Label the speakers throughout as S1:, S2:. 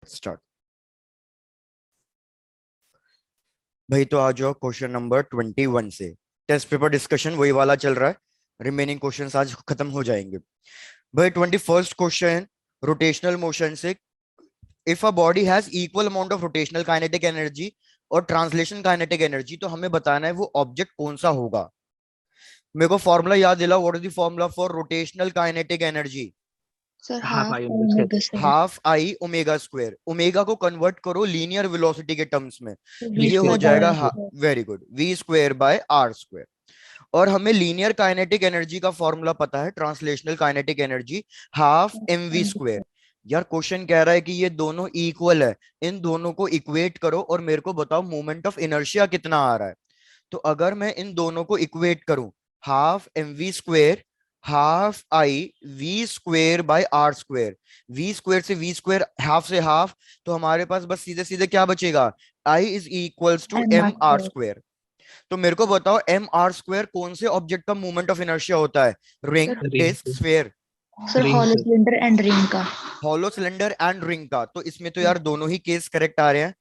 S1: Start. भाई तो आ जाओ क्वेश्चन नंबर 21 से। टेस्ट पेपर डिस्कशन वही वाला चल रहा है। रिमेनिंग क्वेश्चंस आज खत्म हो जाएंगे। भाई 21st क्वेश्चन रोटेशनल मोशन से। If a body has equal amount of rotational kinetic energy और ट्रांसलेशन काइनेटिक एनर्जी, तो हमें बताना है वो ऑब्जेक्ट कौन सा होगा। मेरे को फॉर्मूला याद दिला। What is the formula for rotational kinetic energy?
S2: Sir
S3: half
S2: half
S3: I
S2: omega square.
S1: Half I omega square. Omega को कन्वर्ट करो लीनियर वेलोसिटी के टर्म्स में, तो
S2: वी
S1: ये हो
S2: स्क्वायर बाय
S1: जाएगा
S2: R square.
S1: Very good, V square by R square. और हमें लीनियर काइनेटिक एनर्जी का फॉर्मूला पता है, translational kinetic energy half M V square. यार क्वेश्चन कह रहा है कि ये दोनों इक्वल है, इन दोनों को इक्वेट करो और मेरे को बताओ मोमेंट ऑफ इनर्शिया कितना आ रहा है। तो अगर मैं इन दोनों को इक्वेट करूं, half M V square half I V square by R square, V square से वी स्क्वेयर हाफ से हाफ, तो हमारे पास बस सीधे सीधे क्या बचेगा, I is equals to
S2: M R
S1: M R
S2: square.
S1: Square. तो मेरे को बताओ एम आर स्क्वायर कौन से ऑब्जेक्ट का मोमेंट ऑफ इनर्शिया होता है, ring,
S2: sir
S1: disc, sphere?
S2: Sir
S3: ring
S2: hollow
S3: से
S2: सिलेंडर एंड रिंग का।
S1: हॉलो सिलेंडर एंड रिंग का। तो इसमें तो यार दोनों ही केस करेक्ट आ रहे हैं,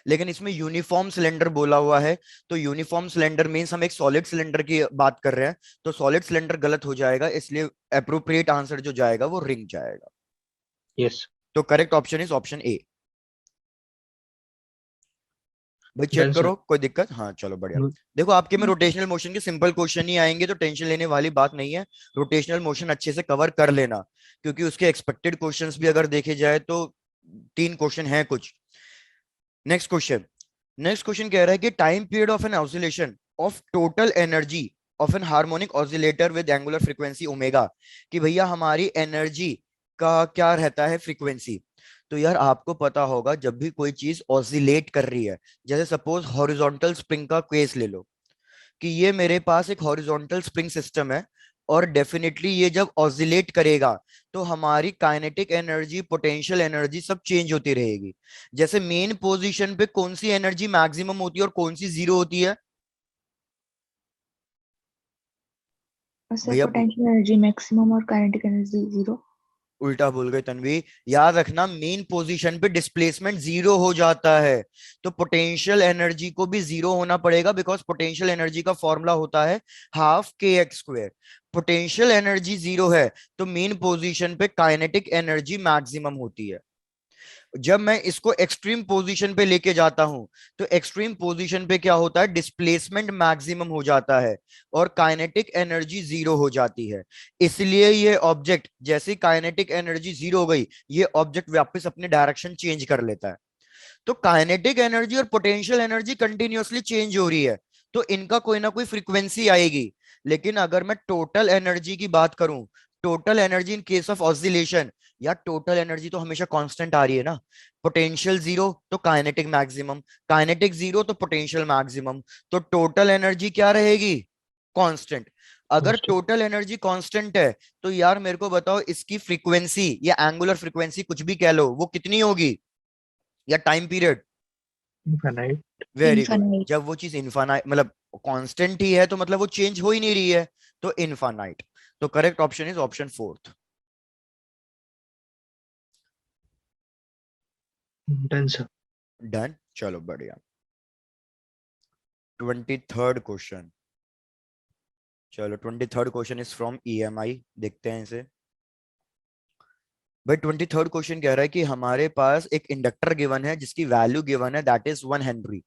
S1: लेकिन इसमें यूनिफॉर्म सिलेंडर बोला हुआ है। तो यूनिफॉर्म सिलेंडर मींस हम एक सॉलिड सिलेंडर की बात कर रहे हैं, तो सॉलिड सिलेंडर गलत हो जाएगा, इसलिए अप्रोप्रिएट आंसर जो जाएगा वो रिंग जाएगा।
S3: यस
S1: तो correct option is option A. भाई चेक
S3: डन सर।
S1: करो, कोई दिक्कत? हाँ चलो बढ़िया। देखो आपके में रोटेशनल मोशन के सिंपल क्वेश्चन ही आएंगे, तो टेंशन लेने वाली बात नहीं है। रोटेशनल मोशन अच्छे से कवर कर लेना, क्योंकि उसके एक्सपेक्टेड क्वेश्चंस भी अगर देखे जाए तो 3 क्वेश्चन है कुछ। Next question. नेक्स्ट क्वेश्चन कह रहा है कि time period of an oscillation of total energy of an harmonic oscillator with angular frequency omega, कि भैया हमारी एनर्जी का क्या रहता है, फ्रीक्वेंसी। तो यार आपको पता होगा जब भी कोई चीज ऑसिलेट कर रही है, जैसे सपोज हॉरिजॉन्टल स्प्रिंग का केस ले लो, कि ये मेरे पास एक हॉरिजॉन्टल स्प्रिंग सिस्टम है, और डेफिनेटली ये जब ऑसिलेट करेगा तो हमारी काइनेटिक एनर्जी, पोटेंशियल एनर्जी सब चेंज होती रहेगी। जैसे मेन पोजीशन पे कौन सी एनर्जी मैक्सिमम होती है और कौन सी जीरो होती है
S2: सर
S1: भैया?
S2: पोटेंशियल एनर्जी मैक्सिमम और काइनेटिक एनर्जी जीरो।
S1: उल्टा बोल गए तन्वी। याद रखना मेन पोजीशन पे डिस्प्लेसमेंट जीरो हो जाता है, तो पोटेंशियल एनर्जी को भी जीरो होना पड़ेगा, बिकॉज पोटेंशियल एनर्जी का फॉर्मूला होता है हाफ के x square. Potential energy zero है तो मेन पोजीशन पे काइनेटिक एनर्जी मैक्सिमम होती है। जब मैं इसको एक्सट्रीम पोजीशन पे लेके जाता हूं, तो एक्सट्रीम पोजीशन पे क्या होता है, डिस्प्लेसमेंट मैक्सिमम हो जाता है और काइनेटिक एनर्जी जीरो हो जाती है। इसलिए ये ऑब्जेक्ट जैसे काइनेटिक एनर्जी जीरो हो गई, ये ऑब्जेक्ट वापस अपने डायरेक्शन चेंज कर लेता है। तो काइनेटिक एनर्जी और पोटेंशियल एनर्जी कंटिन्यूअसली चेंज हो रही है, तो इनका कोई ना कोई फ्रीक्वेंसी आएगी। लेकिन अगर मैं टोटल एनर्जी की बात करूं, total energy in case of oscillation, या टोटल एनर्जी तो हमेशा कांस्टेंट आ रही है ना। पोटेंशियल जीरो तो काइनेटिक मैक्सिमम, काइनेटिक जीरो तो पोटेंशियल मैक्सिमम, तो टोटल एनर्जी क्या रहेगी, कांस्टेंट। अगर टोटल एनर्जी कांस्टेंट है, तो यार मेरे को बताओ इसकी फ्रीक्वेंसी या एंगुलर फ्रीक्वेंसी कुछ भी कह लो, वो कितनी होगी, या time period?
S3: Infinite.
S1: Very good.
S2: Infinite.
S1: जब वो चीज इन्फानाइट मतलब कांस्टेंट ही है, तो मतलब वो चेंज हो ही नहीं रही है, तो इन्फानाइट। तो correct option is option fourth.
S3: Done sir.
S1: Done, चलो बढ़िया। 23rd question. चलो 23rd question is from EMI, देखते हैं इसे। भाई 23rd क्वेश्चन कह रहा है कि हमारे पास एक इंडक्टर गिवन है जिसकी वैल्यू गिवन है दैट इज 1 हेनरी,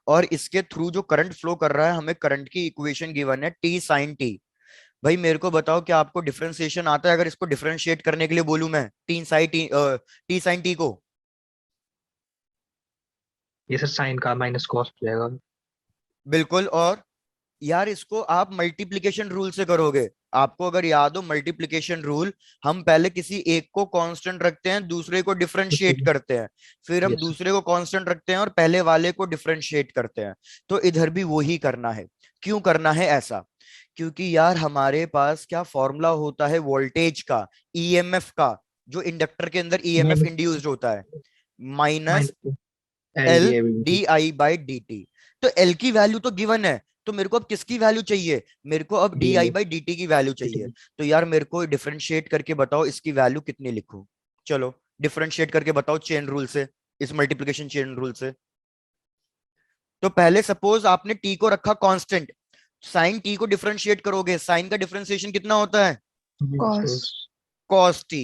S1: और इसके थ्रू जो करंट फ्लो कर रहा है, हमें करंट की इक्वेशन गिवन है टी साइन टी। भाई मेरे को बताओ क्या आपको डिफरेंशिएशन आता है, अगर इसको डिफरेंशिएट करने के लिए बोलूं मैं, टी साइन टी को?
S3: ये सर साइन का माइनस कॉस हो जाएगा।
S1: बिल्कुल। और यार इसको आप मल्टीप्लिकेशन रूल से करोगे। आपको अगर याद हो मल्टीप्लिकेशन रूल, हम पहले किसी एक को कांस्टेंट रखते हैं, दूसरे को डिफरेंशिएट करते हैं, फिर हम
S3: यस
S1: दूसरे को कांस्टेंट रखते हैं और पहले वाले को डिफरेंशिएट करते हैं। तो इधर भी वही करना है। क्यों करना है ऐसा? क्योंकि यार हमारे पास क्या फॉर्मूला होता है वोल्टेज का, ईएमएफ का, जो इंडक्टर के अंदर ईएमएफ इंड्यूस्ड होता है, minus
S3: minus L
S1: L
S3: D A B
S1: D I by D T. तो एल की वैल्यू तो गिवन है, तो मेरे को अब किसकी वैल्यू चाहिए, मेरे को अब
S3: D
S1: D I
S3: A
S1: by D T की वैल्यू चाहिए। तो यार मेरे को डिफरेंशिएट करके बताओ इसकी वैल्यू कितनी लिखूं। चलो डिफरेंशिएट करके बताओ चेन रूल से, इस मल्टीप्लिकेशन चेन रूल से। तो पहले सपोज आपने टी को रखा कांस्टेंट, साइन टी को डिफरेंशिएट करोगे, साइन का डिफरेंशिएशन कितना होता है?
S2: Cos.
S1: Cos T.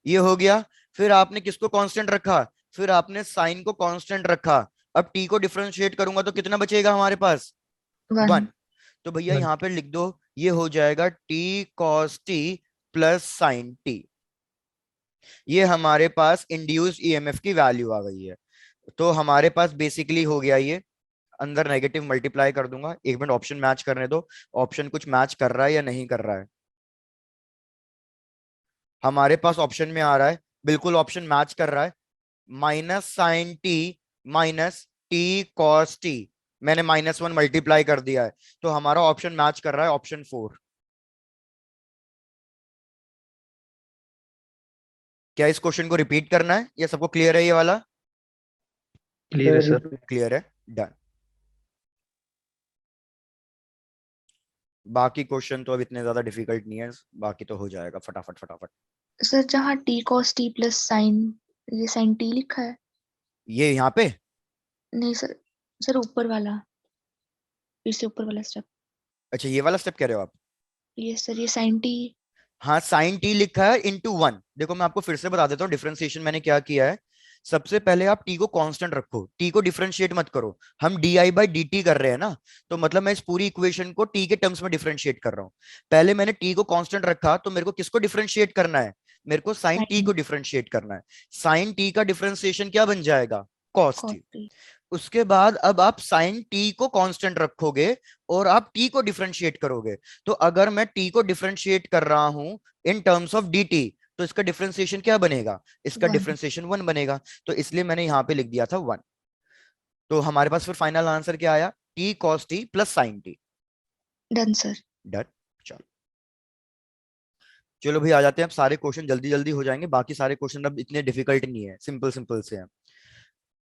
S1: ये हो गया। फिर आपने किसको कांस्टेंट रखा? फिर आपने साइन को कांस्टेंट रखा। अब टी को डिफरेंशिएट करूंगा तो कितना बचेगा हमारे पास? 1।
S2: 1.
S1: तो भैया यहाँ पे लिख दो, ये हो जाएगा T cos T plus sign T. ये हमारे पास इंड्यूस्ड ईएमएफ की वैल्यू आ गई है। तो हमारे पास बेसिकली हो गया ये, अंदर नेगेटिव मल्टीप्लाई कर दूंगा। एक मिनट ऑप्शन मैच करने दो, ऑप्शन कुछ मैच कर रहा है या नहीं कर रहा है। हमारे पास ऑप्शन में आ रहा है, बिल्कुल ऑप्शन मैच कर रहा है। Minus sine T minus T cos T, मैंने -1 मल्टीप्लाई कर दिया है, तो हमारा ऑप्शन मैच कर रहा है, ऑप्शन 4। क्या इस क्वेश्चन को रिपीट करना है या सबको क्लियर है ये वाला?
S3: क्लियर है सर।
S1: क्लियर है, डन। बाकी क्वेश्चन तो अब इतने ज्यादा डिफिकल्ट नहीं है, बाकी तो हो जाएगा फटाफट फटाफट।
S2: सर जहाँ t cos t plus sign, ये साइन t लिखा है।
S1: ये यहाँ पे
S2: नहीं सर, सर ऊपर वाला, फिर से ऊपर वाला स्टेप।
S1: अच्छा ये वाला स्टेप कह रहे हो आप?
S2: ये सर ये साइन t।
S1: हाँ साइन टी लिखा है इंटू 1। देखो मैं आपको फिर से बता देता हूँ डिफरेंशिएशन मैंने क्या किया है। सबसे पहले आप टी को कांस्टेंट रखो, टी को डिफरेंशिएट मत करो। हम डी बाई डी टी कर रहे हैं ना, तो मतलब मैं इस पूरी इक्वेशन को टी के टर्म्स में डिफरेंशिएट कर रहा हूँ। पहले मैंने टी को कांस्टेंट रखा, तो मेरे को किसको डिफरेंशिएट करना है? मेरे को साइन टी
S2: Sin
S1: को डिफरेंशिएट करना है। साइन टी का डिफरेंशिएशन क्या बन जाएगा? Cos
S2: cos
S1: T.
S2: t।
S1: उसके बाद अब आप साइन टी को कांस्टेंट रखोगे और आप टी को डिफरेंशिएट करोगे। तो अगर मैं टी को डिफरेंशिएट कर रहा हूं in terms of D T, तो इसका डिफरेंशिएशन क्या बनेगा? इसका
S2: 1.
S1: डिफरेंशिएशन 1 बनेगा। तो इसलिए मैंने यहां पे लिख दिया था 1। तो हमारे पास फिर फाइनल आंसर क्या आया? T cos T plus sign T.
S2: Done sir.
S1: Done. चलो चलो भाई आ जाते हैं, अब सारे क्वेश्चन जल्दी जल्दी हो जाएंगे, बाकी सारे क्वेश्चन अब इतने डिफिकल्ट नहीं है, सिंपल सिंपल से हैं।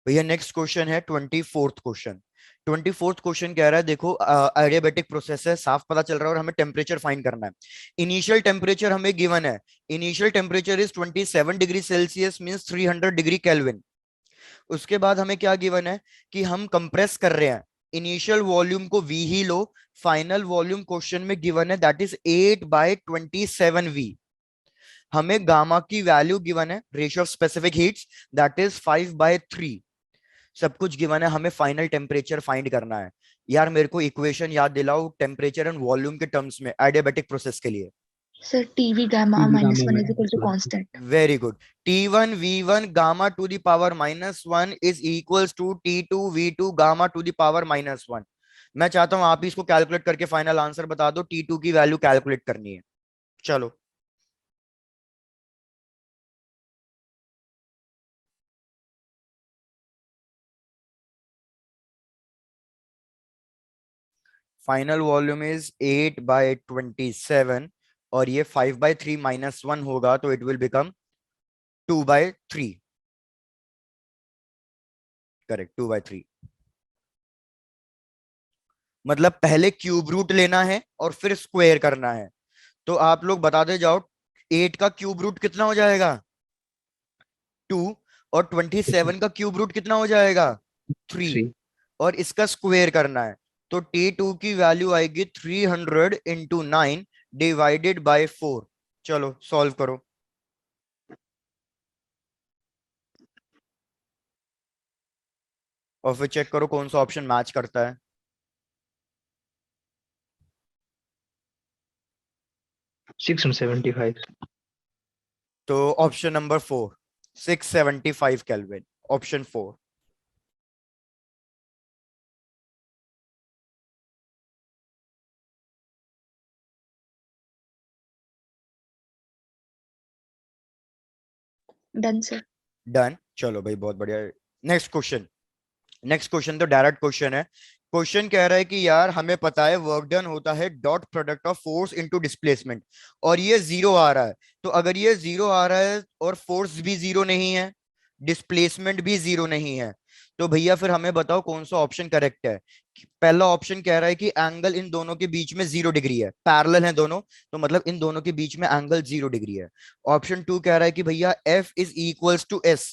S1: भैया नेक्स्ट क्वेश्चन है 24th क्वेश्चन। 24th क्वेश्चन कह रहा है, देखो एडियाबेटिक प्रोसेस है, साफ पता चल रहा है, और हमें टेम्परेचर फाइंड करना है। इनिशियल टेम्परेचर हमें गिवन है, initial temperature is 27 degree Celsius means 300 degree kelvin. उसके बाद हमें क्या गिवन है कि हम कंप्रेस कर रहे हैं, इनिशियल वॉल्यूम को V ही लो, फाइनल वॉल्यूम क्वेश्चन में गिवन है दैट इज 8/27V। हमें गामा की वैल्यू गिवन है, ratio of specific heats that is 5/3। सब कुछ गिवन है, हमें फाइनल टेम्परेचर फाइंड करना है। यार मेरे को इक्वेशन याद दिलाओ टेम्परेचर एंड वॉल्यूम के टर्म्स में एडियाबेटिक प्रोसेस के लिए।
S2: Sir tv gamma minus 1 is equal to constant.
S1: Very good. T1 V1 gamma to the power -1 is equals to T2 V2 gamma to the power -1। मैं चाहता हूं आप ही इसको calculate करके फाइनल आंसर बता दो, T2 की वैल्यू कैलकुलेट करनी है। चलो फाइनल वॉल्यूम इज 8/27 और ये 5/3 -1 होगा, तो इट विल बिकम 2/3। करेक्ट, 2/3। मतलब पहले क्यूब रूट लेना है और फिर स्क्वायर करना है। तो आप लोग बता दे जाओ, 8 का क्यूब रूट कितना हो जाएगा? 2। और 27 का क्यूब रूट कितना हो जाएगा? 3।
S3: 3।
S1: और इसका स्क्वायर करना है, तो T2 की वैल्यू आएगी 300 इंटू 9 डिवाइडेड बाय 4। चलो सॉल्व करो। और फिर चेक करो कौन सा ऑप्शन मैच करता है।
S3: 675।
S1: तो option number 4, 675 kelvin, option 4।
S2: Done sir.
S1: Done. चलो भाई बहुत बढ़िया। Next question. नेक्स्ट क्वेश्चन तो डायरेक्ट क्वेश्चन है। क्वेश्चन कह रहा है कि यार हमें पता है वर्क डन होता है dot product of force into displacement, और ये 0 आ रहा है। तो अगर ये 0 आ रहा है और फोर्स भी 0 नहीं है, डिस्प्लेसमेंट भी 0 नहीं है, तो भैया फिर हमें बताओ कौन सा ऑप्शन करेक्ट है। पहला ऑप्शन कह रहा है कि एंगल इन दोनों के बीच में 0 डिग्री है, पैरेलल है दोनों, तो मतलब इन दोनों के बीच में एंगल 0 डिग्री है। ऑप्शन 2 कह रहा है कि भैया F is equals to S,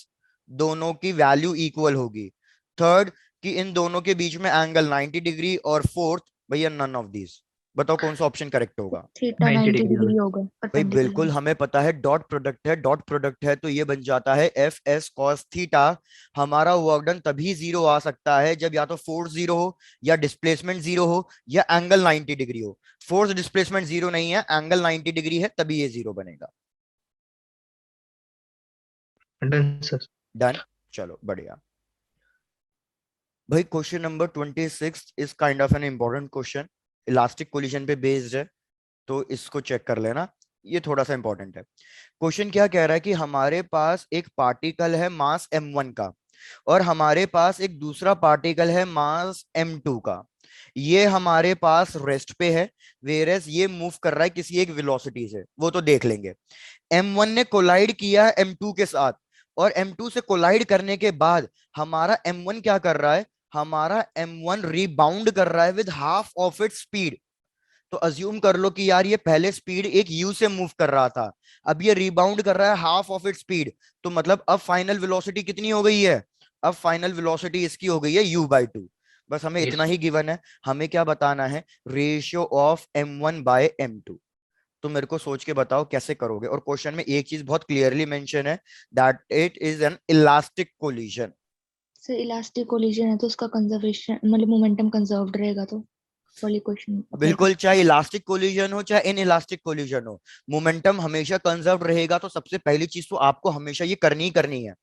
S1: दोनों की वैल्यू इक्वल होगी। थर्ड, कि इन दोनों के बीच में एंगल 90 डिग्री। और फोर्थ, भैया नन ऑफ दीज। बताओ कौन सा ऑप्शन करेक्ट होगा।
S2: थीटा
S3: 90
S2: 90
S3: डिग्री
S2: डिग्री होगा,
S1: भाई बिल्कुल
S2: परपेंडिकुलर।
S1: हमें पता है डॉट प्रोडक्ट है, डॉट प्रोडक्ट है तो ये बन जाता है एफ एस कॉस थीटा। हमारा वर्क डन तभी 0 आ सकता है जब या तो फोर्स 0 हो, या डिस्प्लेसमेंट 0 हो, या एंगल 90 डिग्री हो। फोर्स डिस्प्लेसमेंट 0 नहीं है, एंगल 90 डिग्री है, तभी ये 0 बनेगा।
S3: Done sir.
S1: डन। चलो बढ़िया। भाई question number 26 is kind of an important question, elastic collision पे बेस्ड है, तो इसको चेक कर लेना, ये थोड़ा सा इंपॉर्टेंट है। क्वेश्चन क्या कह रहा है कि हमारे पास एक पार्टिकल है मास m1 का, और हमारे पास एक दूसरा पार्टिकल है मास m2 का। ये हमारे पास रेस्ट पे है, वेरस ये मूव कर रहा है किसी एक वेलोसिटी से, वो तो देख लेंगे। m1 ने कोलाइड किया है m2 के साथ, और m2 से कोलाइड करने के बाद हमारा m1 क्या कर रहा है, हमारा m1 रिबाउंड कर रहा है with half of its speed. तो अज्यूम कर लो कि यार ये पहले स्पीड एक u से मूव कर रहा था, अब ये रिबाउंड कर रहा है हाफ ऑफ इट स्पीड, तो मतलब अब फाइनल वेलोसिटी कितनी हो गई है, अब फाइनल वेलोसिटी इसकी हो गई है u/2। बस हमें इतना
S3: यस
S1: ही गिवन है, हमें क्या बताना है, रेशियो ऑफ m1/m2। तो मेरे को सोच के बताओ कैसे करोगे। और क्वेश्चन में एक चीज बहुत क्लियरली मेंशन है, that it is an elastic collision.
S2: Sir elastic collision है तो उसका कंजर्वेशन मतलब मोमेंटम कंजर्व्ड रहेगा, तो वाली क्वेश्चन अप्लाई कर
S1: बिल्कुल,
S2: सकते
S1: चाहे इलास्टिक कोलिजन हो चाहे इन इलास्टिक कोलिजन हो, मोमेंटम हमेशा कंजर्व रहेगा। तो सबसे पहली चीज तो आपको हमेशा ये करनी ही करनी है।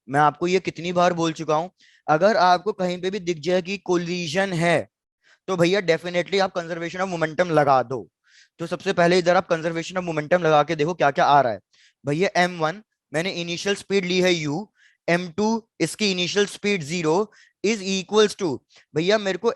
S1: मैं आपको ये कितनी बार बोल चुका हूं, अगर आपको कहीं पे भी दिख जाए कि कोलिजन है, तो भैया डेफिनेटली आप कंजर्वेशन ऑफ मोमेंटम लगा दो। तो सबसे पहले इधर आप कंजर्वेशन ऑफ मोमेंटम लगा के देखो क्या क्या आ रहा है। भैया m1 मैंने इनिशियल स्पीड ली है u, m2 इसकी initial speed 0 is equals to, भैया मेरे को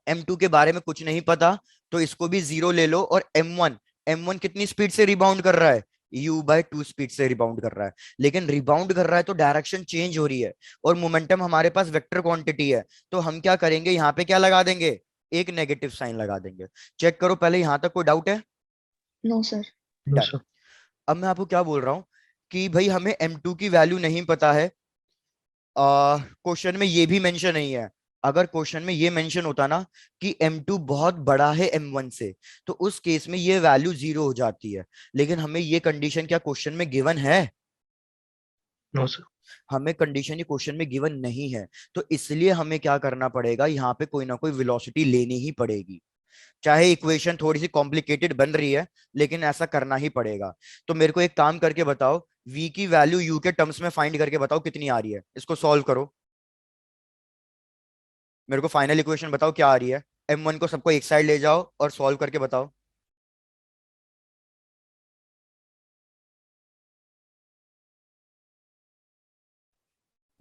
S1: m2 के बारे में कुछ नहीं पता, तो इसको भी 0 ले लो। और m1 कितनी स्पीड से रिबाउंड कर रहा है, u/2 स्पीड से रिबाउंड कर रहा है। लेकिन रिबाउंड कर रहा है तो डायरेक्शन चेंज हो रही है, और मोमेंटम हमारे पास वेक्टर क्वांटिटी है, तो हम क्या करेंगे, यहाँ पे क्या लगा देंगे, एक नेगेटिव साइन लगा देंगे। चेक करो पहले, यहां तक कोई डाउट है।
S2: No sir.
S3: No
S1: done.
S3: Sir.
S1: अब मैं आपको क्या बोल रहा हूँ कि भाई हमें m2 की वैल्यू नहीं पता है, क्वेश्चन में ये भी मेंशन नहीं है। अगर क्वेश्चन में ये मेंशन होता ना कि m2 बहुत बड़ा है m1 से, तो उस केस में ये वैल्यू 0 हो जाती है। लेकिन हमें ये कंडीशन क्या क्वेश्चन में गिवन है,
S3: नो सर।
S1: हमें कंडीशन ये क्वेश्चन में गिवन नहीं है। तो इसलिए हमें क्या करना पड़ेगा, यहाँ पे कोई ना कोई वेलोसिटी लेनी ही पड़ेगी। चाहे इक्वेशन थोड़ी सी कॉम्प्लिकेटेड बन रही है, लेकिन ऐसा करना ही पड़ेगा। तो मेरे को एक काम करके बताओ, v की वैल्यू u के टर्म्स में फाइंड करके बताओ कितनी आ रही है, इसको सॉल्व करो। मेरे को फाइनल इक्वेशन बताओ क्या आ रही है, m1 को सबको एक साइड ले जाओ और सॉल्व करके बताओ।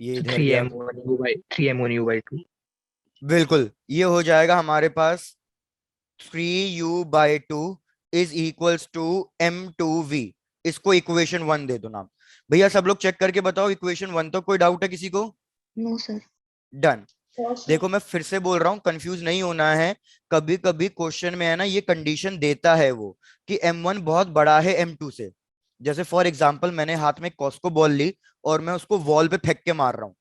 S1: ये इधर
S3: थ्री
S1: गया।
S3: M one U by 3m1u/2।
S1: बिल्कुल, ये हो जाएगा हमारे पास 3u/2 is equals to m2v। इसको इक्वेशन 1 दे दो नाम। भैया सब लोग चेक करके बताओ इक्वेशन 1, तो कोई डाउट है किसी को।
S2: No sir.
S1: डन। देखो मैं फिर से बोल रहा हूँ, कंफ्यूज नहीं होना है। कभी कभी क्वेश्चन में है ना ये कंडीशन देता है वो, कि m1 बहुत बड़ा है m2 से। जैसे फॉर एग्जांपल मैंने हाथ में कॉस्को बॉल ली, और मैं उसको वॉल पे फेंक के मार रहा हूँ,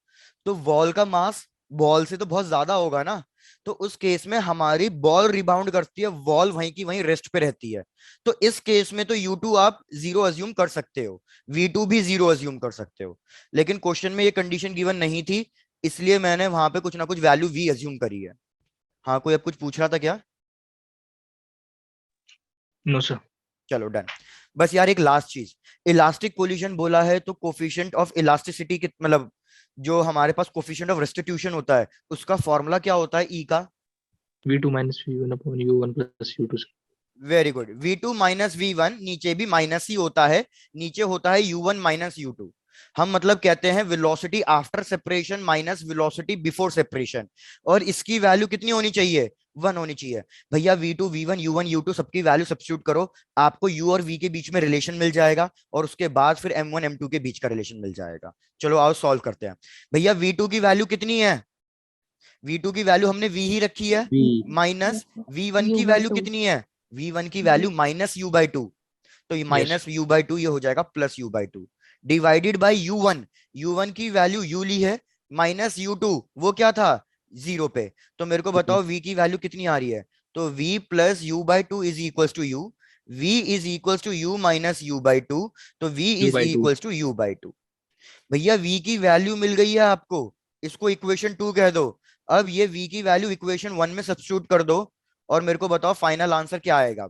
S1: तो वॉल का मास बॉल से तो बहुत ज्यादा होगा ना। तो उस केस में हमारी बॉल रिबाउंड करती है, वॉल वहीं की वहीं रेस्ट पे रहती है। तो इस केस में तो u2 आप 0 अज्यूम कर सकते हो, v2 भी 0 अज्यूम कर सकते हो। लेकिन क्वेश्चन में ये कंडीशन गिवन नहीं थी, इसलिए मैंने वहां पे कुछ ना कुछ वैल्यू v अज्यूम करी है। हाँ, कोई अब कुछ पूछ रहा था क्या।
S3: No sir.
S1: चलो डन। बस यार एक लास्ट चीज, इलास्टिक कोलिजन बोला है तो कोफिशिएंट ऑफ इलास्टिसिटी मतलब जो हमारे पास कोफिशिएंट ऑफ रेस्टिट्यूशन होता है, उसका फॉर्मूला क्या होता है ई का।
S3: v2 minus v1/u1 plus u2 sir.
S1: Very good, v2 - v1, नीचे भी माइनस ही होता है, नीचे होता है u1 - u2। हम मतलब कहते हैं velocity after separation minus velocity before separation, और इसकी वैल्यू कितनी होनी चाहिए, 1 होनी चाहिए। भैया V2 V1 U1 U2 सबकी वैल्यू सब्स्टिट्यूट करो, आपको U और V के बीच में रिलेशन मिल जाएगा, और उसके बाद फिर M1 M2 के बीच का रिलेशन मिल जाएगा। चलो आओ सॉल्व करते हैं। भैया V2 की वैल्यू कितनी है? V2 की वैल्यू हमने V ही रखी है,
S3: V
S1: माइनस V1
S2: U
S1: की
S2: by
S1: वैल्यू
S2: 2.
S1: कितनी है? V1 की वैल्यू माइनस U/2, तो ये
S3: yes
S1: माइनस U/2 ये हो जाएगा plus U/2 divided by U1। U1 की वैल्यू U ली है, माइनस U2 वो क्या था? 0 पे। तो मेरे को बताओ V की वैल्यू कितनी आ रही है? तो V plus U/2 is equals to U, V is equals to U minus U/2, तो V
S3: U
S1: is
S3: by 2
S1: equals to U/2। भैया V की वैल्यू मिल गई है आपको, इसको इक्वेशन 2 कह दो। अब ये V की वैल्यू इक्वेशन 1 में सब्स्टिट्यूट कर दो, और मेरे को बताओ फाइनल आंसर क्या आएगा।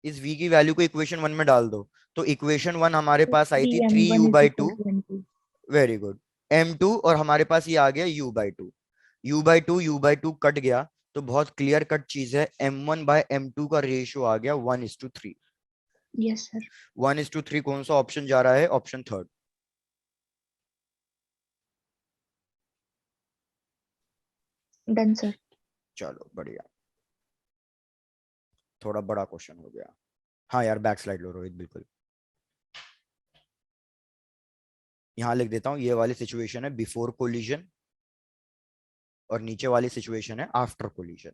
S1: इस V की वैल्यू को इक्वेशन 1 में डाल दो, तो इक्वेशन 1 हमारे पास आई थी
S2: 3m1 is3U/2। equal to m2.
S1: Very good. M2, और हमारे पास ये आ गया U/2। U/2 कट गया, तो बहुत क्लियर कट चीज है, M1/M2 का रेशियो आ गया 1:3।
S2: Yes sir.
S1: 1:3 कौन सा ऑप्शन जा रहा है? Option third.
S2: Done sir.
S1: चलो बढ़िया, थोड़ा बड़ा क्वेश्चन हो गया। हाँ यार बैक स्लाइड लो रोहित, बिल्कुल। यहाँ लिख देता हूँ, ये वाली सिचुएशन है बिफोर कोलिजन, और नीचे वाली सिचुएशन है after collision.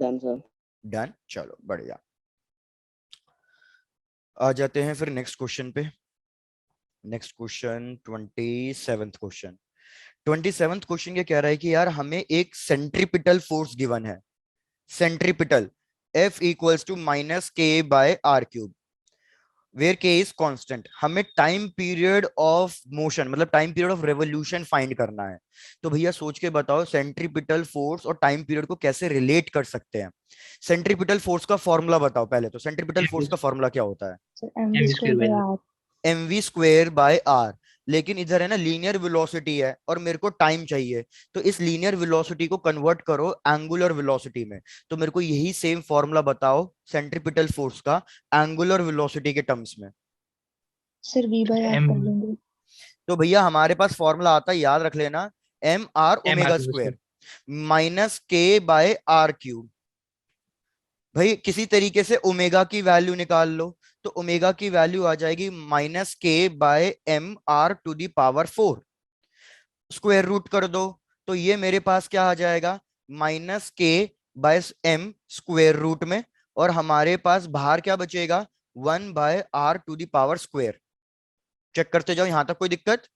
S4: Done sir.
S1: Done, चलो बढ़िया। आ जाते हैं फिर नेक्स्ट क्वेश्चन पे। Next question 27th question. 27th question ये कह रहा है कि यार हमें एक सेंट्रीपिटल फोर्स गिवन है, centripetal F equals to minus k by R cube, where k is constant. हमें टाइम पीरियड ऑफ मोशन मतलब time period of revolution find करना है। तो भैया सोच के बताओ सेंट्रीपिटल फोर्स और टाइम पीरियड को कैसे रिलेट कर सकते हैं। सेंट्रीपिटल फोर्स का फॉर्मूला बताओ पहले, तो सेंट्रीपिटल फोर्स का फॉर्मूला क्या होता है?
S2: Sir mv
S3: m
S2: square
S3: square
S2: by
S3: by
S2: r.
S1: mv square by R. लेकिन इधर है ना लीनियर वेलोसिटी है, और मेरे को टाइम चाहिए, तो इस लीनियर वेलोसिटी को कन्वर्ट करो एंगुलर वेलोसिटी में। तो मेरे को यही सेम फॉर्मूला बताओ सेंट्रीपिटल फोर्स का एंगुलर वेलोसिटी के टर्म्स में।
S2: Sir v by r
S3: m
S2: कर लेंगे.
S1: तो भैया हमारे पास फॉर्मूला आता है, याद रख लेना, M R
S3: m r
S1: omega
S3: square
S1: square minus k by R cube. भाई किसी तरीके से ओमेगा की वैल्यू निकाल लो, तो ओमेगा की वैल्यू आ जाएगी minus k bye M r⁴ square root कर दो, तो ये मेरे पास क्या आ जाएगा? Minus k bye m square root में, और हमारे पास बाहर क्या बचेगा? 1/r⁴ चेक करते जाओ, यहां तक कोई दिक्कत?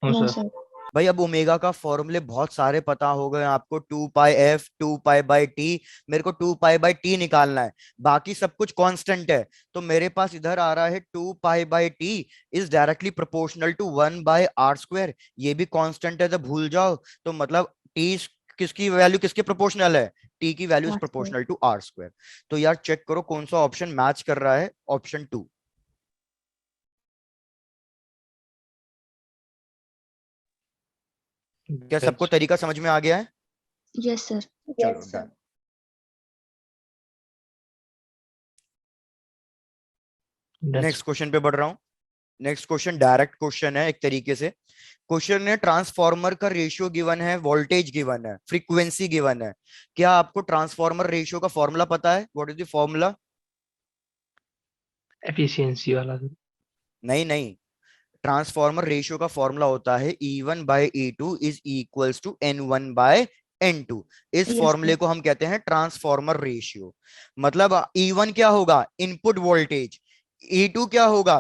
S3: no
S2: No
S3: sir
S2: sir.
S1: भाई अब ओमेगा का फॉर्मूले बहुत सारे पता हो गए आपको, 2πf 2π/t, मेरे को 2π/t निकालना है, बाकी सब कुछ कांस्टेंट है। तो मेरे पास इधर आ रहा है 2π/t is directly proportional to 1/r², ये भी कांस्टेंट है तो भूल जाओ। तो मतलब t किसकी वैल्यू किसके प्रोपोर्शनल है? t की वैल्यू is
S2: R square.
S1: Proportional to r²। तो यार चेक करो कौन सा ऑप्शन मैच कर रहा है, ऑप्शन 2। क्या सबको
S3: that's
S1: तरीका समझ में आ गया है?
S2: Yes sir.
S1: चलो डन।
S3: that's
S1: नेक्स्ट क्वेश्चन पे बढ़ रहा हूँ। नेक्स्ट क्वेश्चन डायरेक्ट क्वेश्चन है एक तरीके से। क्वेश्चन ने ट्रांसफॉर्मर का रेशियो गिवन है, वोल्टेज गिवन है, फ्रीक्वेंसी गिवन है। क्या आपको ट्रांसफॉर्मर रेशियो का फॉर्मूला पता है? What is the formula?
S3: efficiency वाला
S1: नहीं नहीं, ट्रांसफॉर्मर रेशियो का फॉर्मूला होता है E1/E2 is equals to N1/N2। इस
S2: Yes
S1: फॉर्मूले
S2: sir.
S1: को हम कहते हैं ट्रांसफॉर्मर रेशियो। मतलब E1 क्या होगा? Input voltage. E2 क्या होगा?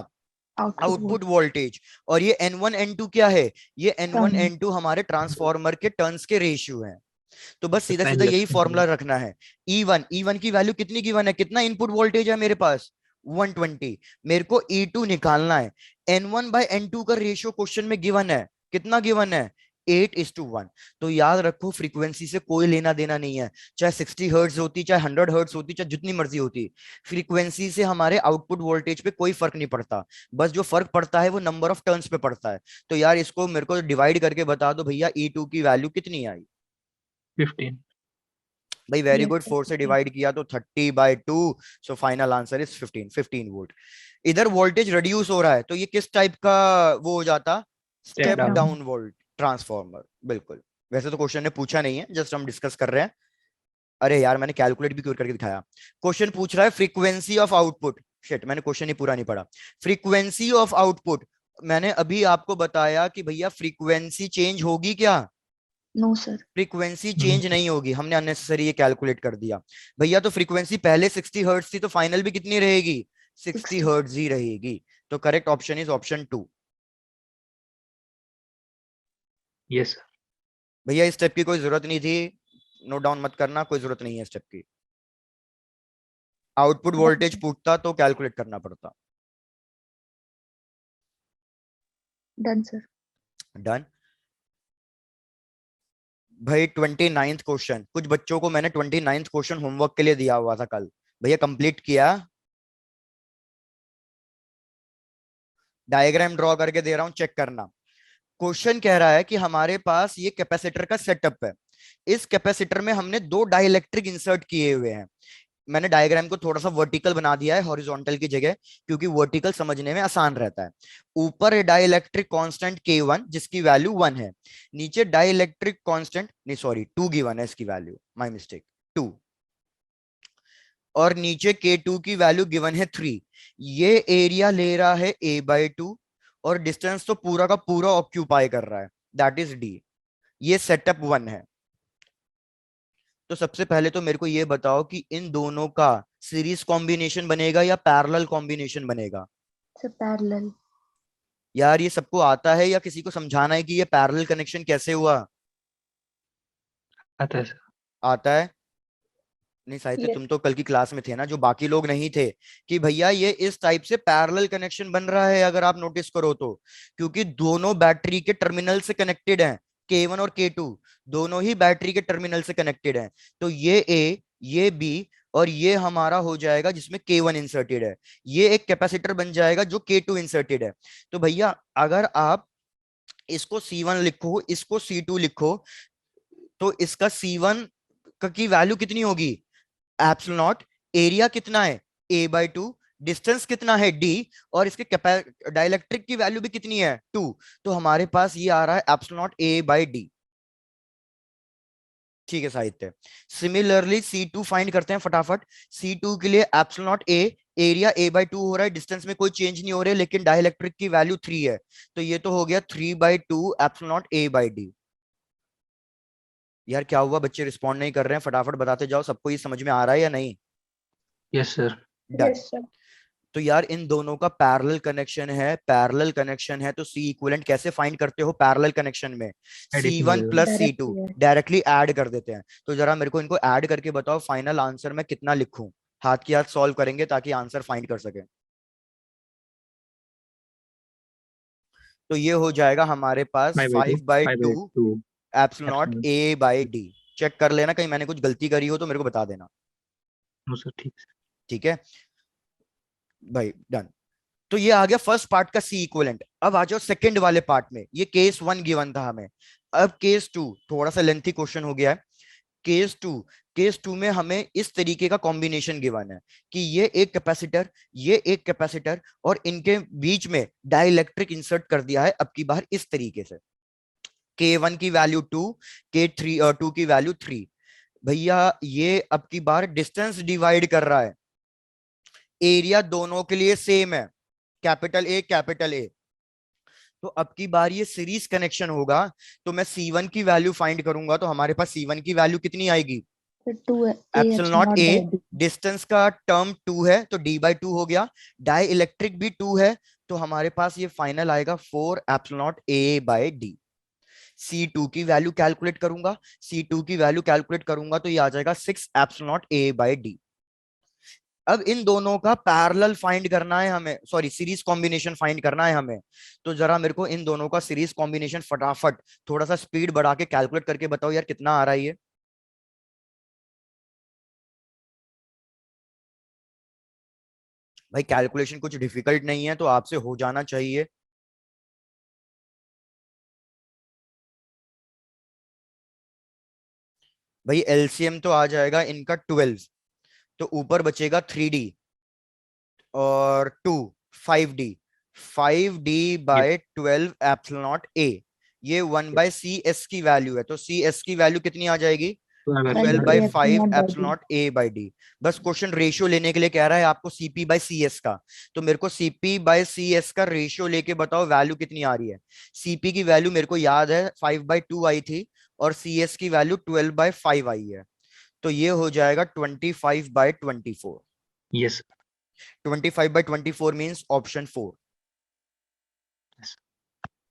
S2: Output volt.
S1: Output voltage. और ये N1 N2 क्या है? ये N1
S2: Turn.
S1: N2 हमारे ट्रांसफॉर्मर के टर्न्स के रेशियो है। तो बस सीधा
S3: time
S1: सीधा यही
S3: reaction
S1: फॉर्मूला रखना है। E1 की वैल्यू कितनी गिवन है? कितना इनपुट वोल्टेज है मेरे पास? 120। मेरे को E2 निकालना है। N1/N2 का रेशियो क्वेश्चन में गिवन है, कितना गिवन है? 8:1। तो याद रखो फ्रीक्वेंसी से कोई लेना देना नहीं है, चाहे 60 हर्ट्ज होती, चाहे 100 हर्ट्ज होती, चाहे जितनी मर्जी होती, फ्रीक्वेंसी से हमारे आउटपुट वोल्टेज पे कोई फर्क नहीं पड़ता। बस जो फर्क पड़ता है वो नंबर ऑफ टर्न्स पे पड़ता है। तो यार इसको मेरे को डिवाइड करके बता दो भैया, E2 की वैल्यू कितनी आई?
S3: 15
S1: भाई वेरी
S2: Yes,
S1: गुड,
S2: sir,
S1: 4 से
S2: 15.
S1: डिवाइड किया तो 30/2, so final answer is 15 volt. इधर वोल्टेज रिड्यूस हो रहा है, तो ये किस टाइप का वो हो जाता?
S3: Step
S1: step
S3: down.
S1: Down volt transformer, बिल्कुल। वैसे तो क्वेश्चन ने पूछा नहीं है, जस्ट हम डिस्कस कर रहे हैं। अरे यार मैंने कैलकुलेट भी करके दिखाया। क्वेश्चन पूछ रहा है फ्रीक्वेंसी ऑफ आउटपुट। शिट, मैंने क्वेश्चन ही पूरा नहीं पढ़ा। फ्रीक्वेंसी ऑफ आउटपुट, मैंने अभी आपको बताया कि भैया फ्रीक्वेंसी चेंज होगी क्या?
S2: No, sir.
S1: Frequency
S3: No,
S1: change नहीं होगी, हमने अननेसेसरी ये कैलकुलेट कर दिया। भैया तो फ्रीक्वेंसी पहले 60 हर्ट्ज थी, तो फाइनल भी कितनी रहेगी? 60
S2: 60.
S1: हर्ट्ज ही रहेगी। तो correct option is option 2।
S3: yes, sir.
S1: भैया इस स्टेप की कोई जरूरत नहीं थी, नोट डाउन मत करना, कोई जरूरत नहीं है स्टेप की। Output
S2: Done,
S1: voltage
S2: sir.
S1: पूछता तो कैलकुलेट करना पड़ता।
S2: Done, sir.
S1: डन। भाई 29th क्वेश्चन, कुछ बच्चों को मैंने 29th क्वेश्चन होमवर्क के लिए दिया हुआ था कल, भैया कंप्लीट किया? डायग्राम ड्रॉ करके दे रहा हूं, चेक करना। क्वेश्चन कह रहा है कि हमारे पास ये कैपेसिटर का सेटअप है। इस कैपेसिटर में हमने दो डाइलेक्ट्रिक इंसर्ट किए हुए हैं। मैंने डायग्राम को थोड़ा सा वर्टिकल बना दिया है हॉरिजॉन्टल की जगह, क्योंकि वर्टिकल समझने में आसान रहता है। ऊपर डाइलेक्ट्रिक कांस्टेंट K1 जिसकी वैल्यू 1 है, नीचे डाइलेक्ट्रिक कांस्टेंट, नहीं सॉरी 2 गिवन है इसकी वैल्यू, माय मिस्टेक, 2, और नीचे K2 की वैल्यू गिवन है 3। ये एरिया ले रहा है A/2, और डिस्टेंस तो पूरा का पूरा ऑक्यूपाई कर रहा है, दैट इज D। ये सेटअप 1 है। तो सबसे पहले तो मेरे को ये बताओ कि इन दोनों का सीरीज कॉम्बिनेशन बनेगा या पैरेलल कॉम्बिनेशन बनेगा?
S2: Sir, parallel.
S1: यार ये सबको आता है या किसी को समझाना है कि ये पैरेलल कनेक्शन कैसे हुआ?
S3: आता है सर.
S1: आता है? नहीं साहित्य,
S2: Yes.
S1: तुम तो कल की क्लास में थे ना, जो बाकी लोग नहीं थे, कि भैया ये इस टाइप से पैरेलल कनेक्शन बन रहा है, अगर आप नोटिस करो तो, क्योंकि दोनों बैटरी के टर्मिनल से कनेक्टेड हैं। K1 और K2 दोनों ही बैटरी के टर्मिनल से कनेक्टेड हैं। तो ये A, ये B, और ये हमारा हो जाएगा जिसमें K1 इंसर्टेड है। ये एक कैपेसिटर बन जाएगा जो K2 इंसर्टेड है। तो भैया अगर आप इसको C1 लिखो, इसको C2 लिखो, तो इसका C1 की वैल्यू कितनी होगी? Epsilon not. एरिया कितना है? A/2। डिस्टेंस कितना है? D। और इसके डाइलेक्ट्रिक की वैल्यू भी कितनी है? 2। तो हमारे पास ये आ रहा है एप्सिलॉन नॉट A/D। ठीक है साहित्य। सिमिलरली C2 फाइंड करते हैं फटाफट। C2 के लिए epsilon not A, area A/2 हो रहा है, डिस्टेंस में कोई चेंज नहीं हो रहा है, लेकिन डाइलेक्ट्रिक की वैल्यू 3 है, तो ये तो हो गया 3/2 एप्सिलॉन नॉट A/D। यार क्या हुआ, बच्चे रिस्पॉन्ड नहीं कर रहे हैं, फटाफट बताते जाओ, सबको ये समझ में आ रहा है या नहीं?
S3: Yes, sir.
S1: Done.
S2: Yes, sir.
S1: तो यार इन दोनों का पैरेलल कनेक्शन है, पैरेलल कनेक्शन है, तो सी इक्विवेलेंट कैसे फाइंड करते हो पैरेलल कनेक्शन में?
S3: Addition
S1: C1
S3: करेगा.
S1: Plus C2
S2: Directly. Yes.
S1: Directly add कर देते हैं। तो जरा मेरे को इनको ऐड करके बताओ, फाइनल आंसर में कितना लिखूं? हाथ की हाथ सॉल्व करेंगे ताकि आंसर फाइंड कर सके। तो ये हो जाएगा हमारे पास
S3: 5/2.
S1: 5/2
S3: 5/2.
S1: Epsilon naught
S3: Epsilon.
S1: A/D। Check कर लेना, कहीं मैंने कुछ गलती करी हो तो मेरे को बता देना।
S3: No, sir. ठीक है.
S1: ठीक है भाई, डन। तो ये आ गया फर्स्ट पार्ट का सी इक्विवेलेंट। अब आ जाओ सेकंड वाले पार्ट में। ये केस 1 गिवन था हमें। अब केस 2 थोड़ा सा लेंथी क्वेश्चन हो गया है। केस 2 में हमें इस तरीके का कॉम्बिनेशन गिवन है कि ये एक कैपेसिटर और इनके बीच में डाइलेक्ट्रिक इंसर्ट कर दिया है, अब की बार इस तरीके से। K1 की वैल्यू 2, K2 की वैल्यू 3। भैया ये अब की बार डिस्टेंस डिवाइड कर रहा है, एरिया दोनों के लिए सेम है, कैपिटल A कैपिटल A। तो अब की बार ये सीरीज कनेक्शन होगा, तो मैं C1 की वैल्यू फाइंड करूंगा, तो हमारे पास C1 की वैल्यू कितनी आएगी?
S2: Sir, 2 A
S1: epsilon
S2: epsilon
S1: not
S2: naught
S1: A,
S2: by D.
S1: Distance का टर्म 2 है तो D/2 हो गया, डाई इलेक्ट्रिक भी 2 है, तो हमारे पास ये फाइनल आएगा 4 एप्सिलॉन नॉट A/D। C2 की वैल्यू कैलकुलेट करूंगा, C2 की वैल्यू कैलकुलेट करूंगा तो ये आ जाएगा 6 एप्सिलॉन नॉट A/D। अब इन दोनों का पैरेलल फाइंड करना है हमें, सॉरी सीरीज कॉम्बिनेशन फाइंड करना है हमें। तो जरा मेरे को इन दोनों का सीरीज कॉम्बिनेशन फटाफट थोड़ा सा स्पीड बढ़ा के कैलकुलेट करके बताओ यार, कितना आ रहा है ये? भाई कैलकुलेशन कुछ डिफिकल्ट नहीं है, तो आपसे हो जाना चाहिए। भाई एलसीएम तो आ जाएगा इनका 12, तो ऊपर बचेगा 3D और 2, 5D। 5D
S3: Yes.
S1: By 12 epsilon naught A, ये 1/CS की वैल्यू है, तो CS की वैल्यू कितनी आ जाएगी?
S3: 12
S2: 12
S1: 12
S3: epsilon
S1: by
S2: by
S3: A.
S2: epsilon
S1: 5
S2: naught by
S1: epsilon
S2: d.
S1: Not a by D. बस क्वेश्चन रेशियो लेने के लिए कह रहा है आपको CP/CS का, तो मेरे को CP/CS का रेशियो लेके बताओ वैल्यू कितनी आ रही है। CP की वैल्यू मेरे को याद है 5/2 आई थी, और CS की वैल्यू 12/5 आई है, तो ये हो जाएगा 25/24।
S3: Yes.
S1: 25/24 means option 4।
S3: Yes.